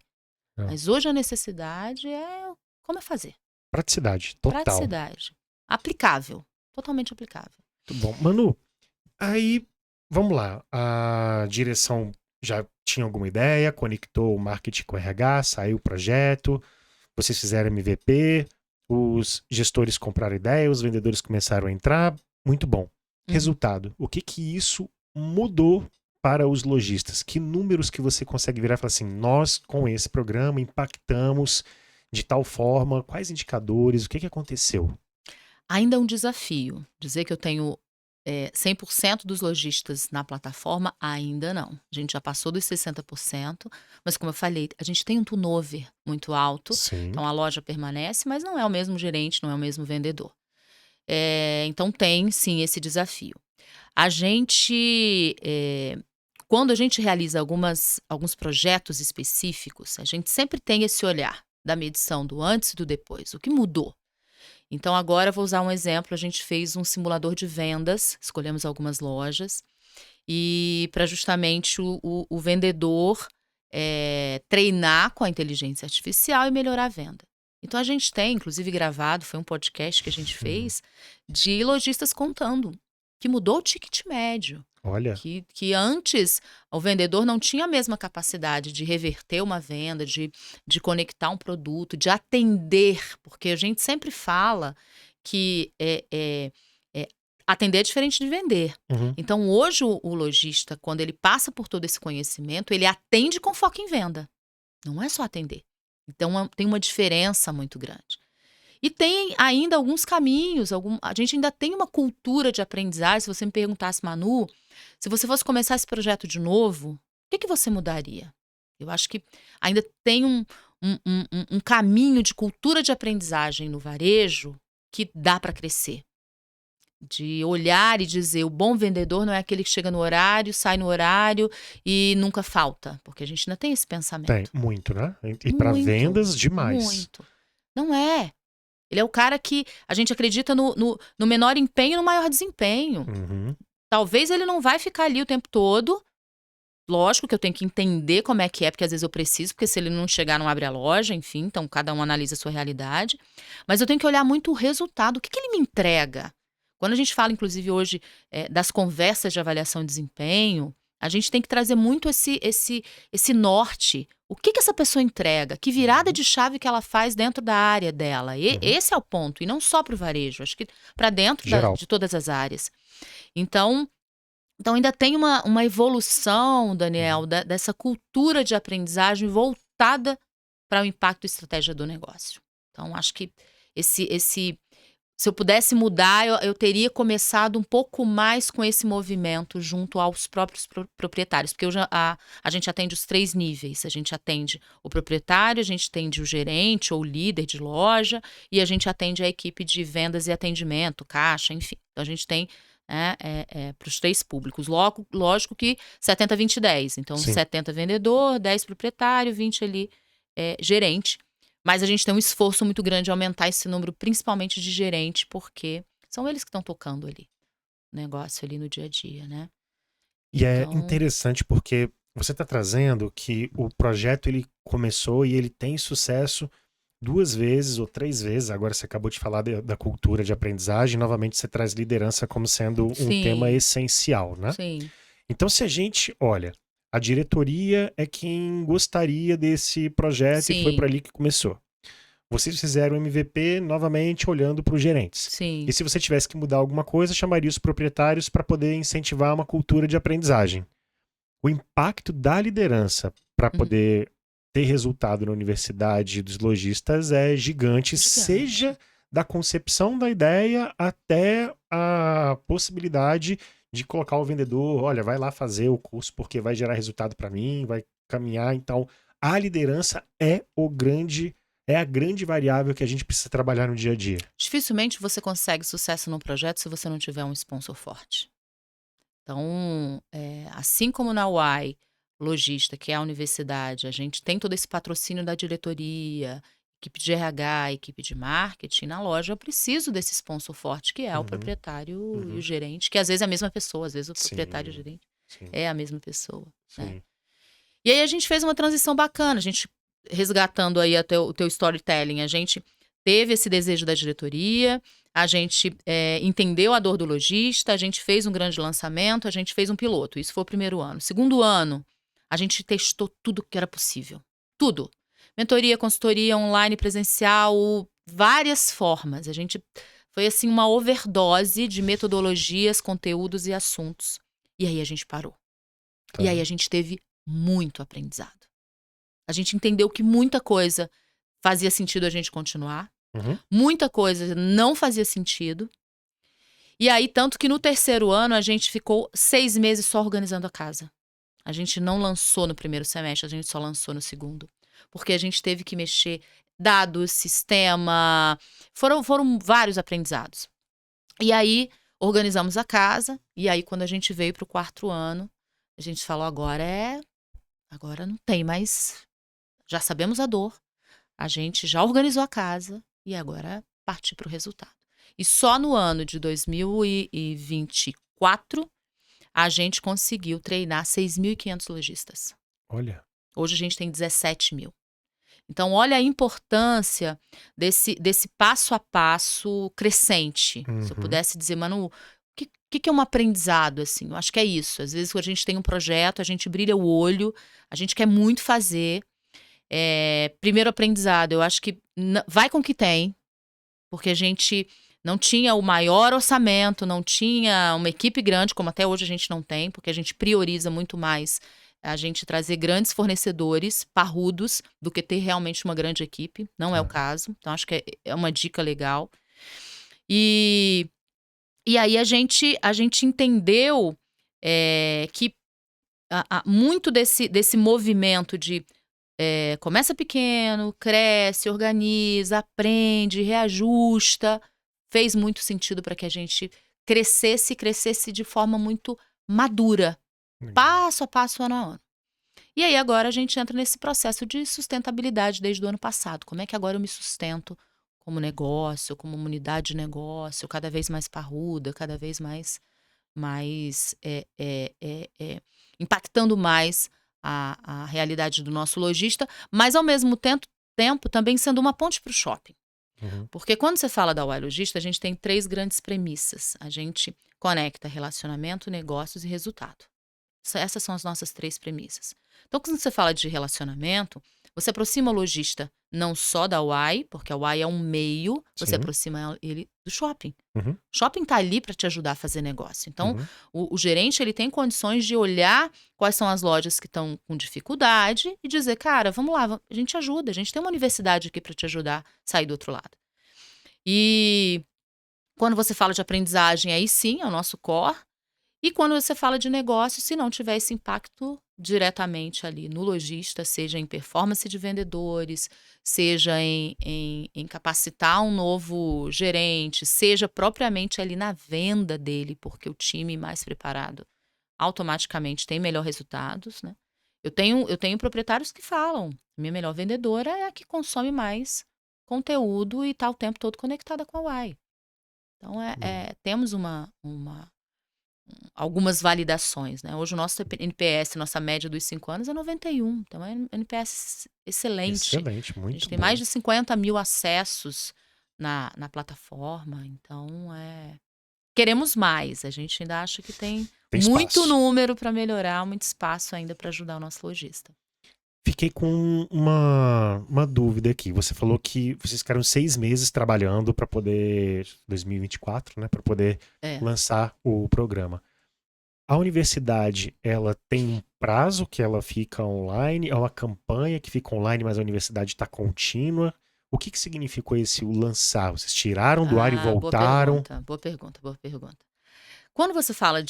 Mas hoje a necessidade é como é fazer. Praticidade, total. Praticidade. Aplicável. Totalmente aplicável. Muito bom. Manu, aí, vamos lá. A direção já tinha alguma ideia, conectou o marketing com o RH, saiu o projeto, vocês fizeram MVP, os gestores compraram ideia, os vendedores começaram a entrar. Muito bom. Resultado, o que isso mudou para os lojistas? Que números que você consegue virar e falar assim, nós com esse programa impactamos de tal forma, quais indicadores, o que aconteceu? Ainda é um desafio. Dizer que eu tenho 100% dos lojistas na plataforma, ainda não. A gente já passou dos 60%, mas como eu falei, a gente tem um turnover muito alto. Sim. Então a loja permanece, mas não é o mesmo gerente, não é o mesmo vendedor. Então tem sim esse desafio. A gente, quando a gente realiza alguns projetos específicos, a gente sempre tem esse olhar da medição do antes e do depois. O que mudou? Então, agora vou usar um exemplo. A gente fez um simulador de vendas, escolhemos algumas lojas, e para justamente o vendedor treinar com a inteligência artificial e melhorar a venda. Então a gente tem, inclusive gravado, foi um podcast que a gente fez, de lojistas contando que mudou o ticket médio. Olha, Que antes o vendedor não tinha a mesma capacidade de reverter uma venda, de conectar um produto, de atender, porque a gente sempre fala que atender é diferente de vender. uhum, Então, hoje, o lojista, quando ele passa por todo esse conhecimento, ele atende com foco em venda. Não é só atender. Então, tem uma diferença muito grande. E tem ainda alguns caminhos, a gente ainda tem uma cultura de aprendizagem. Se você me perguntasse, Manu, se você fosse começar esse projeto de novo, o que você mudaria? Eu acho que ainda tem um caminho de cultura de aprendizagem no varejo que dá para crescer. De olhar e dizer, o bom vendedor não é aquele que chega no horário, sai no horário e nunca falta. Porque a gente ainda tem esse pensamento. tem muito, né? E para Muito, vendas, demais. Muito. Não é. Ele é o cara que a gente acredita no menor empenho e no maior desempenho. Uhum, Talvez ele não vai ficar ali o tempo todo. Lógico que eu tenho que entender como é que é, porque às vezes eu preciso, porque se ele não chegar, não abre a loja, enfim, então cada um analisa a sua realidade. Mas eu tenho que olhar muito o resultado. O que ele me entrega? Quando a gente fala, inclusive, hoje das conversas de avaliação de desempenho, a gente tem que trazer muito esse norte. O que essa pessoa entrega? Que virada de chave que ela faz dentro da área dela? Esse é o ponto, e não só para o varejo, acho que para dentro Geral. de todas as áreas. Então ainda tem uma evolução, Daniel, dessa cultura de aprendizagem voltada para o impacto e estratégia do negócio. Então, acho que se eu pudesse mudar, eu teria começado um pouco mais com esse movimento junto aos próprios proprietários, porque hoje a gente atende os 3 níveis. A gente atende o proprietário, a gente atende o gerente ou o líder de loja e a gente atende a equipe de vendas e atendimento, caixa, enfim. Então, a gente tem para os 3 públicos. Lógico que 70, 20, 10. Então, Sim. 70 vendedor, 10 proprietário, 20 ali gerente. Mas a gente tem um esforço muito grande de aumentar esse número, principalmente de gerente, porque são eles que estão tocando ali o negócio ali no dia a dia, né? E é Então, interessante porque você está trazendo que o projeto ele começou e ele tem sucesso 2 vezes ou 3 vezes. Agora você acabou de falar da cultura de aprendizagem. Novamente você traz liderança como sendo um sim, tema essencial, né? sim, Então se a gente olha, a diretoria é quem gostaria desse projeto e foi por sim, ali que começou. Vocês fizeram o MVP novamente olhando para os gerentes. sim, E se você tivesse que mudar alguma coisa, chamaria os proprietários para poder incentivar uma cultura de aprendizagem. O impacto da liderança para poder ter resultado na universidade dos lojistas é gigante, seja da concepção da ideia até a possibilidade de colocar o vendedor, olha, vai lá fazer o curso porque vai gerar resultado para mim, vai caminhar. Então, a liderança é a grande variável que a gente precisa trabalhar no dia a dia. Dificilmente você consegue sucesso num projeto se você não tiver um sponsor forte. Então, assim como na UAI Logista, que é a universidade, a gente tem todo esse patrocínio da diretoria, equipe de RH, equipe de marketing, na loja eu preciso desse sponsor forte, que é o proprietário e o gerente, que às vezes é a mesma pessoa, às vezes o proprietário e o gerente é a mesma pessoa. Né? E aí a gente fez uma transição bacana, a gente resgatando aí o teu storytelling, a gente teve esse desejo da diretoria, a gente entendeu a dor do lojista, a gente fez um grande lançamento, a gente fez um piloto. Isso foi o primeiro ano. Segundo ano, a gente testou tudo que era possível. Tudo. Mentoria, consultoria, online, presencial, várias formas. A gente foi assim uma overdose de metodologias, conteúdos e assuntos. E aí a gente parou. Tá. E aí a gente teve muito aprendizado. A gente entendeu que muita coisa fazia sentido a gente continuar. Muita coisa não fazia sentido. E aí, tanto que no terceiro ano, a gente ficou 6 meses só organizando a casa. A gente não lançou no primeiro semestre, a gente só lançou no segundo. Porque a gente teve que mexer dados, sistema. Foram vários aprendizados. E aí, organizamos a casa. E aí, quando a gente veio para o 4º ano, a gente falou, agora não tem mais. Já sabemos a dor. A gente já organizou a casa. E agora partir para o resultado. E só no ano de 2024, a gente conseguiu treinar 6.500 lojistas. Olha. Hoje a gente tem 17 mil. Então, olha a importância desse passo a passo crescente. Se eu pudesse dizer, Manu, o que é um aprendizado, assim? Eu acho que é isso. Às vezes, quando a gente tem um projeto, a gente brilha o olho, a gente quer muito fazer. Primeiro aprendizado, eu acho que vai com o que tem, porque a gente não tinha o maior orçamento, não tinha uma equipe grande, como até hoje a gente não tem, porque a gente prioriza muito mais a gente trazer grandes fornecedores parrudos do que ter realmente uma grande equipe. Não é o caso. Então, acho que é uma dica legal. E aí a gente entendeu que muito desse movimento de começa pequeno, cresce, organiza, aprende, reajusta, fez muito sentido para que a gente crescesse de forma muito madura, passo a passo, ano a ano. E aí agora a gente entra nesse processo de sustentabilidade desde o ano passado. Como é que agora eu me sustento como negócio, como uma unidade de negócio, cada vez mais parruda, cada vez mais impactando mais a realidade do nosso lojista, mas ao mesmo tempo também sendo uma ponte para o shopping. Porque quando você fala da Y Logista, a gente tem 3 grandes premissas. A gente conecta relacionamento, negócios e resultado. Essas são as nossas 3 premissas. Então, quando você fala de relacionamento, você aproxima o lojista não só da Y, porque a Y é um meio, você aproxima ele do shopping. O shopping está ali para te ajudar a fazer negócio. Então, o gerente ele tem condições de olhar quais são as lojas que estão com dificuldade e dizer, cara, vamos lá, a gente ajuda, a gente tem uma universidade aqui para te ajudar a sair do outro lado. E quando você fala de aprendizagem, aí sim, é o nosso core. E quando você fala de negócio, se não tiver esse impacto diretamente ali no lojista, seja em performance de vendedores, seja em capacitar um novo gerente, seja propriamente ali na venda dele, porque o time mais preparado automaticamente tem melhores resultados, né? Eu tenho proprietários que falam, minha melhor vendedora é a que consome mais conteúdo e está o tempo todo conectada com a Y. Então, temos algumas validações, né? Hoje o nosso NPS, nossa média dos 5 anos é 91. Então é um NPS excelente. Excelente, muito bom. A gente tem mais de 50 mil acessos na plataforma. Então queremos mais. A gente ainda acha que tem muito espaço. número para melhorar, muito espaço ainda para ajudar o nosso lojista. Fiquei com uma dúvida aqui. Você falou que vocês ficaram 6 meses trabalhando para poder, 2024, né, para poder lançar o programa. A universidade, ela tem um prazo que ela fica online? É uma campanha que fica online, mas a universidade está contínua? O que significou esse o lançar? Vocês tiraram do ar e voltaram? Boa pergunta. Quando você fala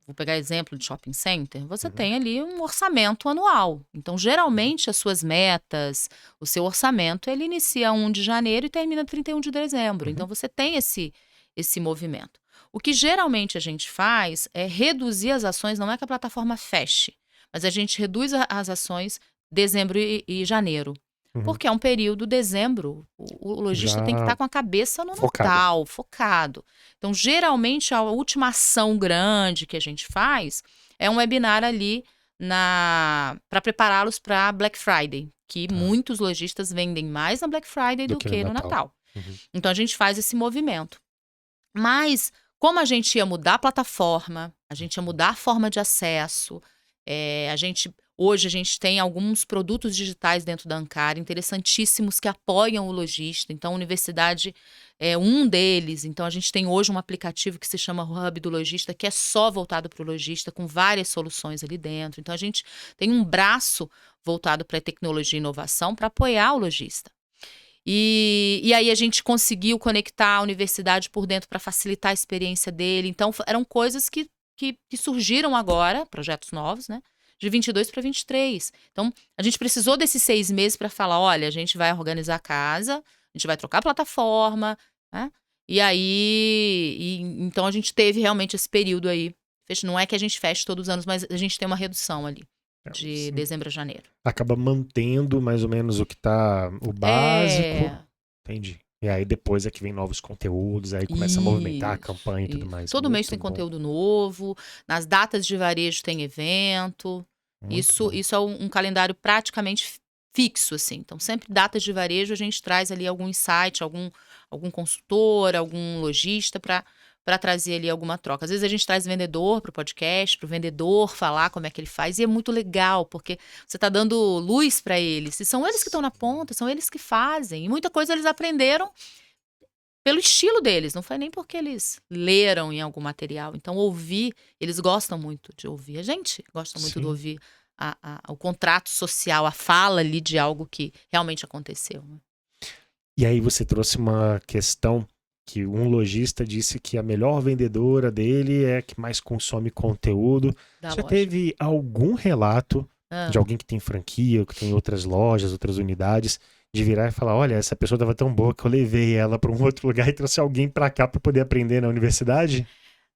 vou pegar exemplo de shopping center, você tem ali um orçamento anual. Então, geralmente, as suas metas, o seu orçamento, ele inicia 1 de janeiro e termina 31 de dezembro. Então, você tem esse movimento. O que geralmente a gente faz é reduzir as ações, não é que a plataforma feche, mas a gente reduz as ações dezembro e janeiro. Porque é um período, dezembro, o lojista tem que estar com a cabeça no Natal, focado. Então, geralmente, a última ação grande que a gente faz é um webinar ali para prepará-los para Black Friday, que muitos lojistas vendem mais na Black Friday do que no Natal. Então, a gente faz esse movimento. Mas, como a gente ia mudar a plataforma, a gente ia mudar a forma de acesso, hoje a gente tem alguns produtos digitais dentro da Ancara interessantíssimos que apoiam o lojista. Então, a universidade é um deles. Então, a gente tem hoje um aplicativo que se chama Hub do Lojista, que é só voltado para o lojista, com várias soluções ali dentro. Então, a gente tem um braço voltado para tecnologia e inovação para apoiar o lojista. E aí a gente conseguiu conectar a universidade por dentro para facilitar a experiência dele. Então, eram coisas que surgiram agora, projetos novos, né? De 22 para 23. Então, a gente precisou desses 6 meses para falar, olha, a gente vai organizar a casa, a gente vai trocar a plataforma, né? E aí, então a gente teve realmente esse período aí. Não é que a gente feche todos os anos, mas a gente tem uma redução ali, de dezembro a janeiro. Acaba mantendo mais ou menos o que tá, o básico. Entendi. E aí depois é que vem novos conteúdos, aí começa a movimentar a campanha e tudo mais. Todo mês tem conteúdo novo, nas datas de varejo tem evento. Muito bom. Isso é um calendário praticamente fixo, assim. Então, sempre datas de varejo, a gente traz ali algum insight, algum consultor, algum lojista para trazer ali alguma troca. Às vezes a gente traz vendedor para o podcast, para o vendedor falar como é que ele faz, e é muito legal, porque você está dando luz para eles. E são eles que estão na ponta, são eles que fazem. E muita coisa eles aprenderam pelo estilo deles, não foi nem porque eles leram em algum material. Então, ouvir, eles gostam muito de ouvir. A gente gosta muito de Sim. ouvir o contrato social, a fala ali de algo que realmente aconteceu. Né? E aí você trouxe uma questão que um lojista disse que a melhor vendedora dele é a que mais consome conteúdo. Da Já loja. teve algum relato de alguém que tem franquia, ou que tem outras lojas, outras unidades, de virar e falar, olha, essa pessoa estava tão boa que eu levei ela para um outro lugar e trouxe alguém para cá para poder aprender na universidade?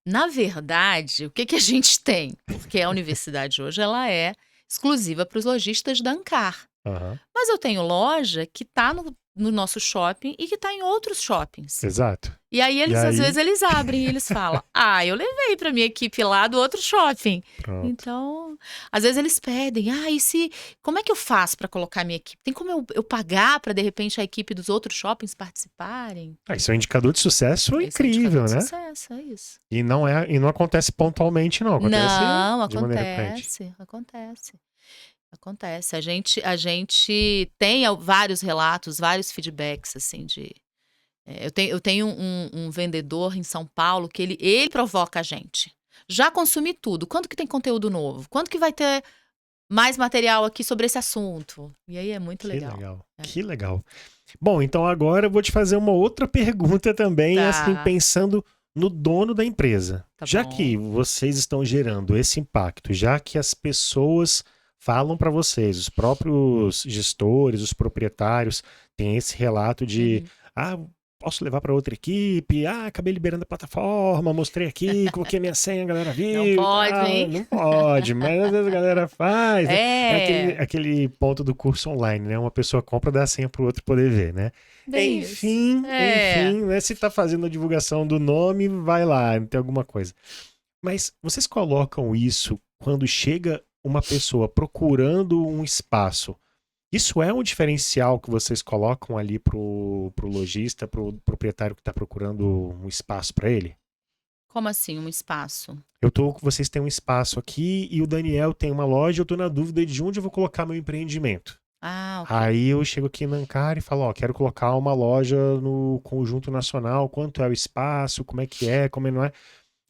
Na verdade, o que a gente tem? Porque a universidade hoje ela é exclusiva para os lojistas da Ancar. Aham, Mas eu tenho loja que está no nosso shopping e que está em outros shoppings. exato. E aí, E às aí? vezes, eles abrem e eles falam, eu levei para minha equipe lá do outro shopping. Pronto. Então, às vezes eles pedem, como é que eu faço para colocar minha equipe? Tem como eu pagar para, de repente, a equipe dos outros shoppings participarem? Isso é um indicador de sucesso Esse é um incrível, indicador de né? sucesso, é isso. E não acontece pontualmente, não. Acontece Não, de maneira frequente. acontece. A gente tem vários relatos, vários feedbacks, assim, eu tenho um vendedor em São Paulo que ele provoca a gente. Já consumi tudo. Quando que tem conteúdo novo? Quando que vai ter mais material aqui sobre esse assunto? E aí é muito legal. Que legal. Bom, então agora eu vou te fazer uma outra pergunta também, Tá. assim, pensando no dono da empresa. Tá Já bom. que vocês estão gerando esse impacto, já que as pessoas falam para vocês, os próprios gestores, os proprietários, têm esse relato de, posso levar para outra equipe, acabei liberando a plataforma, mostrei aqui, coloquei minha senha, a galera viu. Não pode, hein? Não pode, mas às vezes a galera faz. É. Aquele ponto do curso online, né? Uma pessoa compra, dá a senha pro outro poder ver, né? Bem Enfim, né? Se tá fazendo a divulgação do nome, vai lá, tem alguma coisa. Mas vocês colocam isso quando chega uma pessoa procurando um espaço. Isso é um diferencial que vocês colocam ali pro lojista, pro proprietário que está procurando um espaço para ele? Como assim, um espaço? Vocês têm um espaço aqui e o Daniel tem uma loja, eu tô na dúvida de onde eu vou colocar meu empreendimento. Ok. Aí eu chego aqui na Ancar e falo, quero colocar uma loja no Conjunto Nacional, quanto é o espaço, como é que é, como é não é.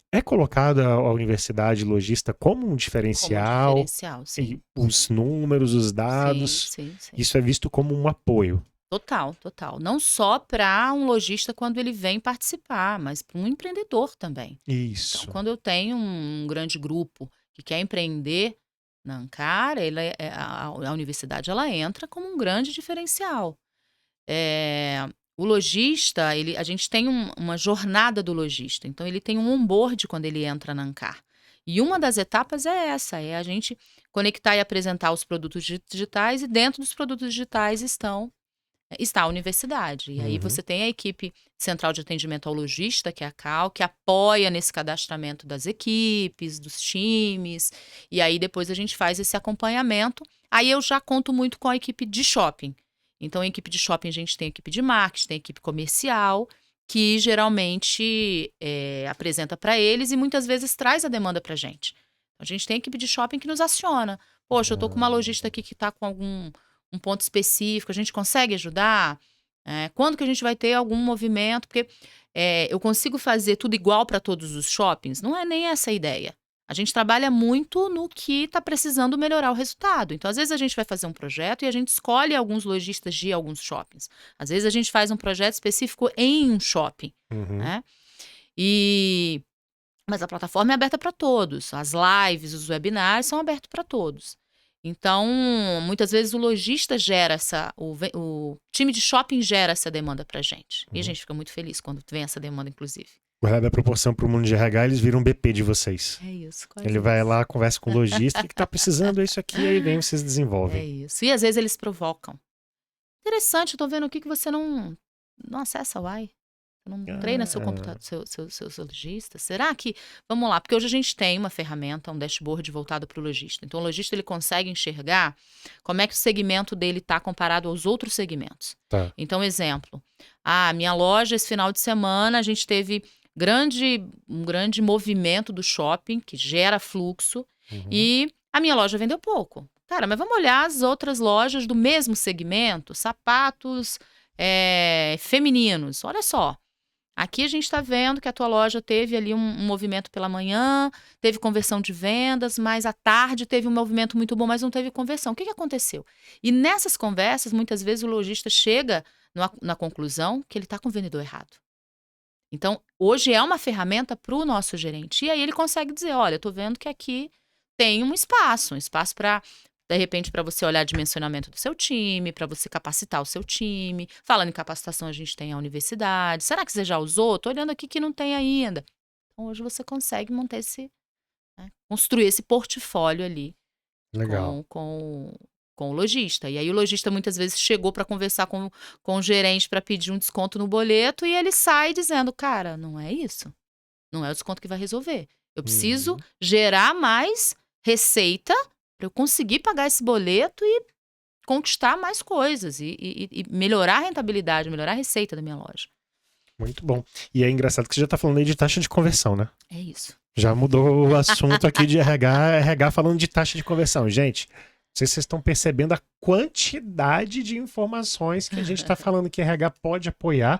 É colocada a universidade lojista como um diferencial, Como diferencial, sim. e os números, os dados, Sim. isso é visto como um apoio. Total. Não só para um lojista quando ele vem participar, mas para um empreendedor também. Isso. Então, quando eu tenho um grande grupo que quer empreender na Ancar, a universidade ela entra como um grande diferencial. O lojista, a gente tem uma jornada do lojista. Então, ele tem um onboard quando ele entra na Ancar. E uma das etapas é essa, é a gente conectar e apresentar os produtos digitais, e dentro dos produtos digitais está a universidade. E aí você tem a equipe central de atendimento ao lojista, que é a CAL, que apoia nesse cadastramento das equipes, dos times. E aí depois a gente faz esse acompanhamento. Aí eu já conto muito com a equipe de shopping. Então, a equipe de shopping, a gente tem a equipe de marketing, tem a equipe comercial, que geralmente apresenta para eles e muitas vezes traz a demanda para a gente. A gente tem a equipe de shopping que nos aciona. Poxa, eu estou com uma lojista aqui que está com um ponto específico, a gente consegue ajudar? Quando que a gente vai ter algum movimento? Porque eu consigo fazer tudo igual para todos os shoppings? Não é nem essa a ideia. A gente trabalha muito no que está precisando melhorar o resultado. Então, às vezes, a gente vai fazer um projeto e a gente escolhe alguns lojistas de alguns shoppings. Às vezes, a gente faz um projeto específico em um shopping. Né? Mas a plataforma é aberta para todos. As lives, os webinars são abertos para todos. Então, muitas vezes o lojista gera o time de shopping gera essa demanda para a gente. E a gente fica muito feliz quando vem essa demanda, inclusive. Guarda a proporção para o mundo de RH, eles viram um BP de vocês. É isso, quase Ele vai lá, conversa com o lojista, o que tá precisando é isso aqui, aí vem, vocês desenvolvem. É isso. E às vezes eles provocam. Interessante, eu tô vendo aqui que você não acessa o Uai. Não treina seu computador, seu lojista? Será que... Vamos lá, porque hoje a gente tem uma ferramenta, um dashboard voltado para o lojista. Então, o lojista ele consegue enxergar como é que o segmento dele está comparado aos outros segmentos. Tá. Então, exemplo. Minha loja, esse final de semana, a gente teve um grande movimento do shopping, que gera fluxo, e a minha loja vendeu pouco. Cara, mas vamos olhar as outras lojas do mesmo segmento, sapatos femininos. Olha só. Aqui a gente está vendo que a tua loja teve ali um movimento pela manhã, teve conversão de vendas, mas à tarde teve um movimento muito bom, mas não teve conversão. O que aconteceu? E nessas conversas, muitas vezes o lojista chega na conclusão que ele está com o vendedor errado. Então, hoje é uma ferramenta para o nosso gerente. E aí ele consegue dizer, olha, eu estou vendo que aqui tem um espaço para... De repente, para você olhar dimensionamento do seu time, para você capacitar o seu time. Falando em capacitação, a gente tem a universidade. Será que você já usou? Estou olhando aqui que não tem ainda. Então, hoje você consegue montar construir esse portfólio ali. Legal. Com o lojista. E aí o lojista muitas vezes chegou para conversar com o gerente para pedir um desconto no boleto e ele sai dizendo, cara, não é isso. Não é o desconto que vai resolver. Eu preciso gerar mais receita para eu conseguir pagar esse boleto e conquistar mais coisas e melhorar a rentabilidade, melhorar a receita da minha loja. Muito bom. E é engraçado que você já está falando aí de taxa de conversão, né? É isso. Já mudou o assunto aqui de RH falando de taxa de conversão. Gente, não sei se vocês estão percebendo a quantidade de informações que a gente está falando que RH pode apoiar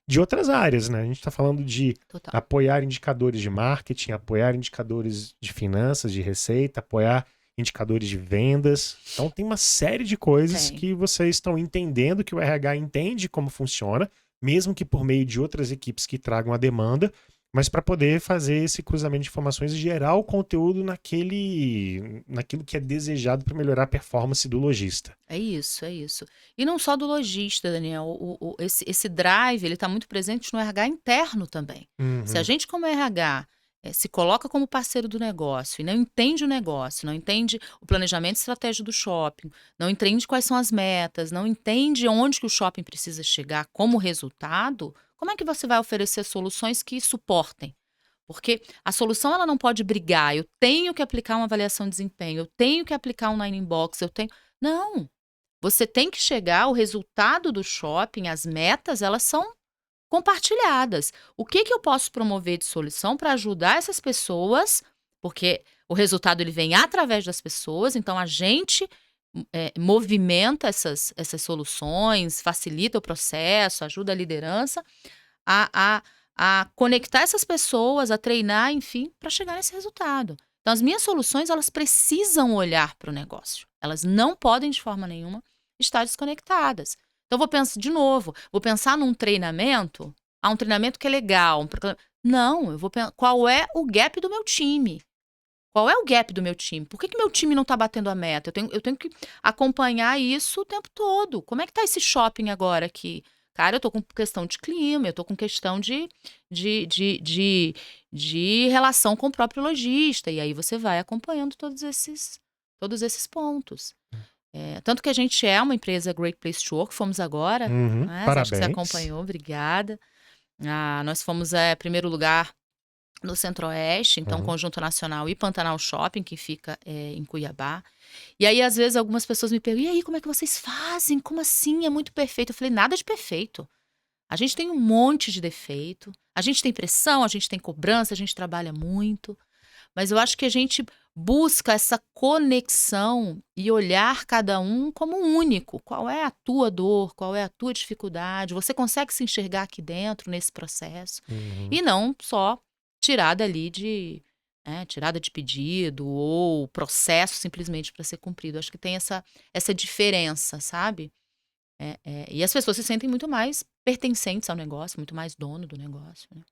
de outras áreas, né? A gente está falando de apoiar indicadores de marketing, apoiar indicadores de finanças, de receita, apoiar indicadores de vendas. Então tem uma série de coisas que vocês estão entendendo, que o RH entende como funciona, mesmo que por meio de outras equipes que tragam a demanda, mas para poder fazer esse cruzamento de informações e gerar o conteúdo naquilo que é desejado para melhorar a performance do lojista. É isso, é isso. E não só do lojista, Daniel. Esse drive, ele está muito presente no RH interno também. Se a gente, como RH, se coloca como parceiro do negócio e não entende o negócio, não entende o planejamento estratégico do shopping, não entende quais são as metas, não entende onde que o shopping precisa chegar como resultado, como é que você vai oferecer soluções que suportem? Porque a solução ela não pode brigar, eu tenho que aplicar uma avaliação de desempenho, eu tenho que aplicar um Nine Box, Não! Você tem que chegar, o resultado do shopping, as metas, elas são compartilhadas. O que eu posso promover de solução para ajudar essas pessoas? Porque o resultado ele vem através das pessoas, então a gente movimenta essas soluções, facilita o processo, ajuda a liderança a conectar essas pessoas, a treinar, enfim, para chegar nesse resultado. Então, as minhas soluções, elas precisam olhar para o negócio. Elas não podem, de forma nenhuma, estar desconectadas. Então, vou pensar num treinamento, um treinamento que é legal. Não, eu vou pensar qual é o gap do meu time. Qual é o gap do meu time? Por que meu time não está batendo a meta? Eu tenho que acompanhar isso o tempo todo. Como é que está esse shopping agora aqui? Cara, eu estou com questão de clima, eu estou com questão de relação com o próprio lojista. E aí você vai acompanhando todos esses pontos. Tanto que a gente é uma empresa Great Place to Work, fomos agora. Parabéns. Acho que você acompanhou, obrigada. Nós fomos primeiro lugar no Centro-Oeste, então Conjunto Nacional e Pantanal Shopping, que fica em Cuiabá. E aí, às vezes, algumas pessoas me perguntam, e aí, como é que vocês fazem? Como assim? É muito perfeito. Eu falei, nada de perfeito. A gente tem um monte de defeito, a gente tem pressão, a gente tem cobrança, a gente trabalha muito, mas eu acho que a gente busca essa conexão e olhar cada um como único. Qual é a tua dor? Qual é a tua dificuldade? Você consegue se enxergar aqui dentro, nesse processo? E não só tirada de pedido ou processo simplesmente para ser cumprido. Acho que tem essa diferença, sabe? E as pessoas se sentem muito mais pertencentes ao negócio, muito mais dono do negócio, né?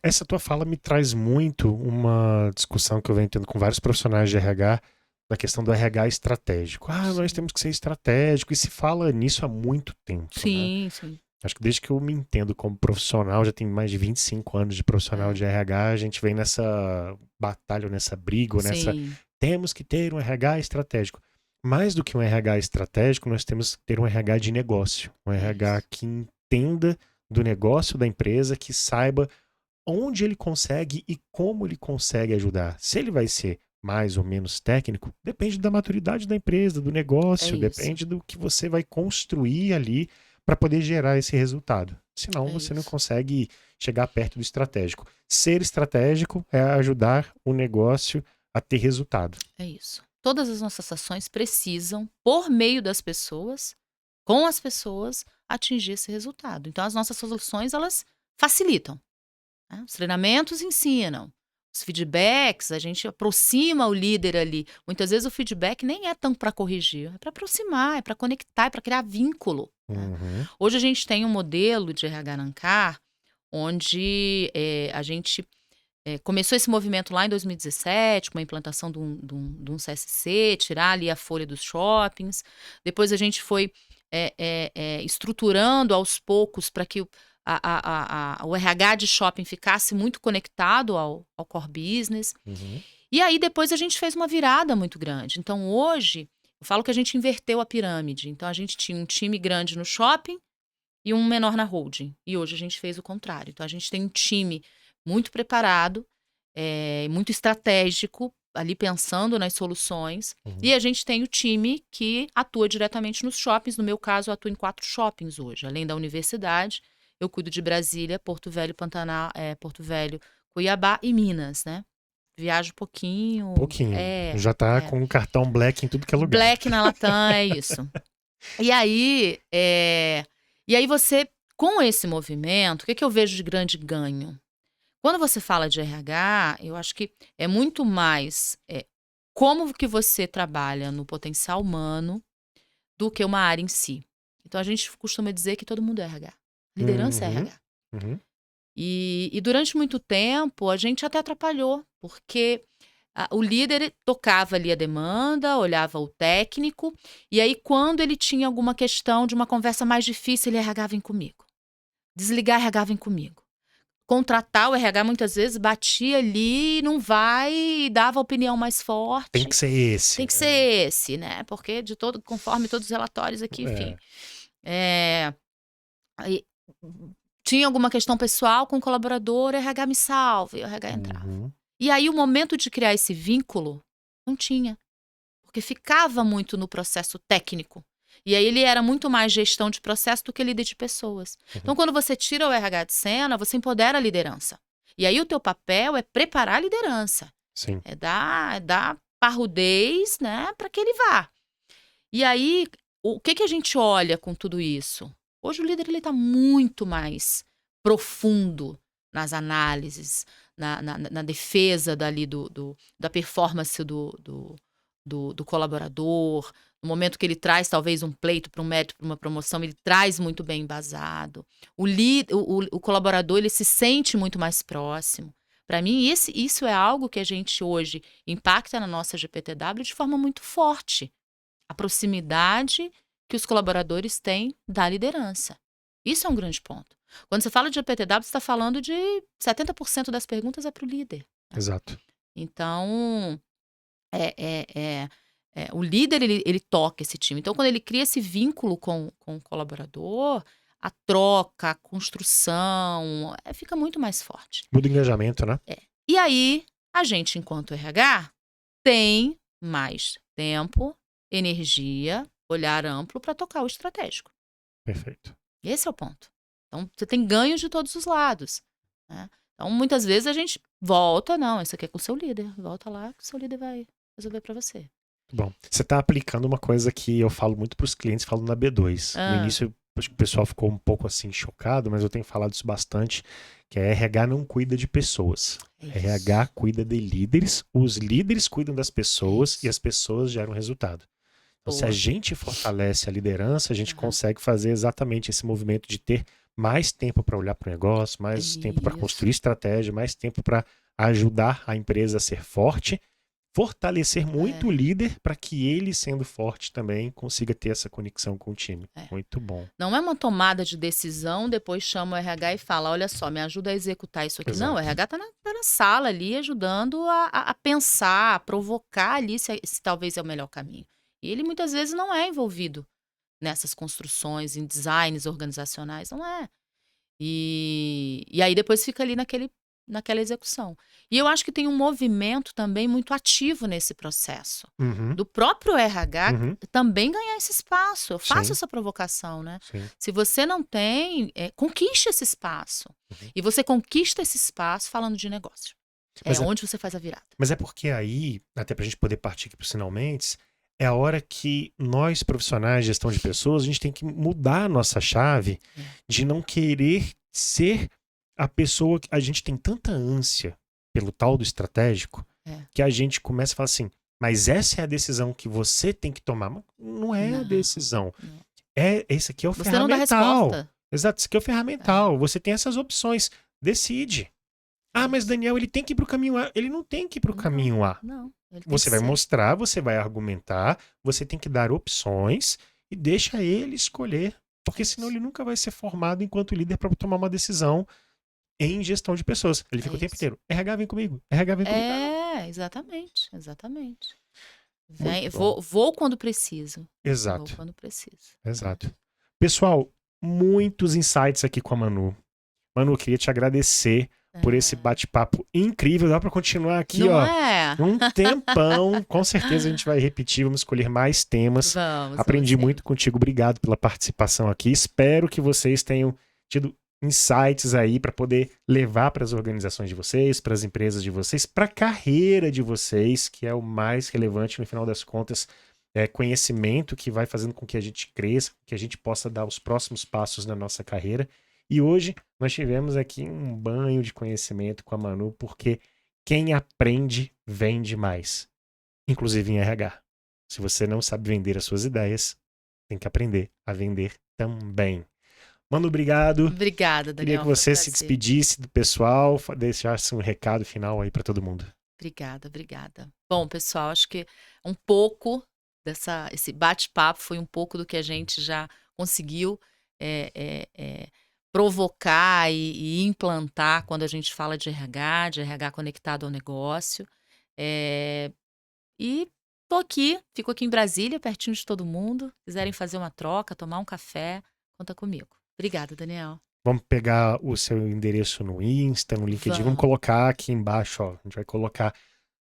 Essa tua fala me traz muito uma discussão que eu venho tendo com vários profissionais de RH, da questão do RH estratégico. Nós temos que ser estratégico, e se fala nisso há muito tempo. Sim, né? sim. Acho que desde que eu me entendo como profissional, já tenho mais de 25 anos de profissional de RH, a gente vem nessa batalha, nessa briga, temos que ter um RH estratégico. Mais do que um RH estratégico, nós temos que ter um RH de negócio, um RH que entenda do negócio da empresa que saiba onde ele consegue e como ele consegue ajudar. Se ele vai ser mais ou menos técnico, depende da maturidade da empresa, do É negócio, isso, depende do que você vai construir ali para poder gerar esse resultado. Senão é você não isso. consegue chegar perto do estratégico. Ser estratégico é ajudar o negócio a ter resultado. É isso. Todas as nossas ações precisam, por meio das pessoas, com as pessoas, atingir esse resultado. Então, as nossas soluções, elas facilitam, né? Os treinamentos ensinam. Os feedbacks, a gente aproxima o líder ali. Muitas vezes o feedback nem é tanto para corrigir, é para aproximar, é para conectar, é para criar vínculo, né? Uhum, Hoje a gente tem um modelo de RH Nancar, onde a gente começou esse movimento lá em 2017, com a implantação de um CSC, tirar ali a folha dos shoppings. Depois a gente foi estruturando aos poucos para que o RH de shopping ficasse muito conectado ao core business. uhum, E aí depois a gente fez uma virada muito grande. Então hoje, eu falo que a gente inverteu a pirâmide. Então a gente tinha um time grande no shopping e um menor na holding. E hoje a gente fez o contrário. Então a gente tem um time muito preparado, muito estratégico, ali pensando nas soluções. uhum. E a gente tem o time que atua diretamente nos shoppings. No meu caso, eu atuo em 4 shoppings hoje. Além da universidade, eu cuido de Brasília, Porto Velho, Pantanal, Porto Velho, Cuiabá e Minas, né? Viajo um pouquinho. Pouquinho. Já tá com o cartão Black em tudo que é lugar. Black na Latam, é isso. E aí, você, com esse movimento, o que eu vejo de grande ganho? Quando você fala de RH, eu acho que é muito mais como que você trabalha no potencial humano do que uma área em si. Então, a gente costuma dizer que todo mundo é RH. Liderança é Uhum, RH. uhum. E durante muito tempo, a gente até atrapalhou, porque o líder tocava ali a demanda, olhava o técnico, e aí quando ele tinha alguma questão de uma conversa mais difícil, ele RH vem comigo. Desligar RH vem comigo. Contratar o RH muitas vezes batia ali, não vai, e dava a opinião mais Tem forte. que ser esse, Tem que ser né? esse, né? Porque conforme todos os relatórios aqui, enfim. É. Aí, tinha alguma questão pessoal com o colaborador, o RH me salve, o RH entrava. Uhum. E aí o momento de criar esse vínculo não tinha, porque ficava muito no processo técnico. E aí ele era muito mais gestão de processo do que líder de pessoas. Então Uhum. quando você tira o RH de cena, você empodera a liderança. E aí o teu papel é preparar a liderança, Sim. é dar parrudez, né, para que ele vá. E aí o que a gente olha com tudo isso? Hoje o líder ele está muito mais profundo nas análises, na defesa dali da performance do colaborador. No momento que ele traz talvez um pleito para um mérito, para uma promoção, ele traz muito bem embasado. O colaborador ele se sente muito mais próximo. Para mim, isso é algo que a gente hoje impacta na nossa GPTW de forma muito forte. A proximidade que os colaboradores têm da liderança. Isso é um grande ponto. Quando você fala de GPTW, você está falando de 70% das perguntas é para o líder, né? Exato. Então, o líder, ele toca esse time. Então, quando ele cria esse vínculo com o colaborador, a troca, a construção, fica muito mais forte. Muda o engajamento, né? E aí, a gente, enquanto RH, tem mais tempo, energia, olhar amplo para tocar o estratégico. Perfeito. Esse é o ponto. Então, você tem ganhos de todos os lados, né? Então, muitas vezes a gente volta, não, isso aqui é com o seu líder. Volta lá que o seu líder vai resolver para você. Bom, você está aplicando uma coisa que eu falo muito para os clientes, falo na B2. No Ah, início, acho que o pessoal ficou um pouco assim chocado, mas eu tenho falado isso bastante, que a RH não cuida de pessoas. é A RH isso. cuida de líderes, os líderes cuidam das É pessoas e isso. as pessoas geram resultado. Então, se a Boa. gente fortalece a liderança, a gente Aham. consegue fazer exatamente esse movimento de ter mais tempo para olhar para o negócio, É mais tempo para isso. construir estratégia, mais tempo para ajudar a empresa a ser forte, fortalecer muito o É, líder para que ele, sendo forte também, consiga ter essa conexão com o time. é. Muito bom. Não é uma tomada de decisão, depois chama o RH e fala: olha só, me ajuda a executar isso aqui. Não, o Exato. RH tá na sala ali, ajudando a pensar, a provocar ali se talvez é o melhor caminho. E ele muitas vezes não é envolvido nessas construções, em designs organizacionais, não é. E aí depois fica ali naquela execução. E eu acho que tem um movimento também muito ativo nesse processo. Uhum, Do próprio RH uhum, também ganhar esse espaço. Eu faço sim, essa provocação, né? sim. Se você não tem, conquiste esse espaço. Uhum. E você conquista esse espaço falando de negócio. É Mas é, onde você faz a virada. mas é porque aí, até pra gente poder partir aqui pros finalmente, é a hora que nós, profissionais de gestão de pessoas, a gente tem que mudar a nossa chave É. de não querer ser a pessoa que a gente tem tanta ânsia pelo tal do estratégico, É. que a gente começa a falar assim, mas essa é a decisão que você tem que tomar. Mas não é a Não, decisão. não. Esse aqui é o Você não dá ferramental. resposta. Exato, esse aqui é o ferramental. Você tem essas opções. Decide. Ah, mas Daniel, ele tem que ir pro caminho A. Ele não tem que ir pro caminho A. Não. Ele tem Você que vai ser. mostrar, você vai argumentar, você tem que dar opções e deixa ele escolher. Porque senão ele nunca vai ser formado enquanto líder para tomar uma decisão em gestão de pessoas. Ele fica o tempo isso. inteiro. RH vem comigo. RH vem comigo. Exatamente. Muito bom. Vou quando preciso. Vou Exato. quando preciso. Exato. Pessoal, muitos insights aqui com a Manu. Manu, eu queria te agradecer por esse bate-papo incrível. Dá para continuar aqui, Não ó. é? Um tempão. Com certeza a gente vai repetir, vamos escolher mais temas. Vamos. Aprendi muito contigo. Obrigado pela participação aqui. Espero que vocês tenham tido insights aí para poder levar para as organizações de vocês, para as empresas de vocês, para a carreira de vocês, que é o mais relevante no final das contas. É conhecimento que vai fazendo com que a gente cresça, que a gente possa dar os próximos passos na nossa carreira. E hoje nós tivemos aqui um banho de conhecimento com a Manu, porque quem aprende vende mais, inclusive em RH. Se você não sabe vender as suas ideias, tem que aprender a vender também. Manu, obrigado. Obrigada, Daniel. Queria que você se despedisse do pessoal, deixasse um recado final aí para todo mundo. Obrigada. Bom, pessoal, acho que um pouco esse bate-papo foi um pouco do que a gente já conseguiu provocar e implantar quando a gente fala de RH conectado ao negócio. E fico aqui em Brasília, pertinho de todo mundo. Quiserem fazer uma troca, tomar um café, conta comigo. Obrigada, Daniel. Vamos pegar o seu endereço no Insta, no LinkedIn. Vamos colocar aqui embaixo, ó. A gente vai colocar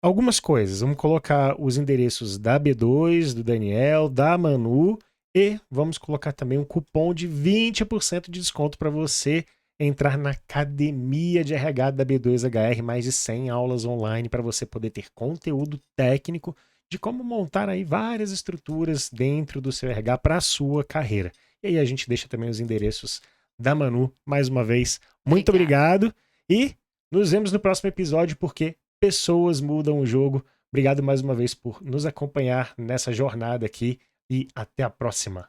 algumas coisas. Vamos colocar os endereços da B2, do Daniel, da Manu. E vamos colocar também um cupom de 20% de desconto para você entrar na academia de RH da B2HR. Mais de 100 aulas online para você poder ter conteúdo técnico de como montar aí várias estruturas dentro do seu RH para a sua carreira. E aí a gente deixa também os endereços da Manu. Mais uma vez, muito obrigado. E nos vemos no próximo episódio, porque pessoas mudam o jogo. Obrigado mais uma vez por nos acompanhar nessa jornada aqui e até a próxima.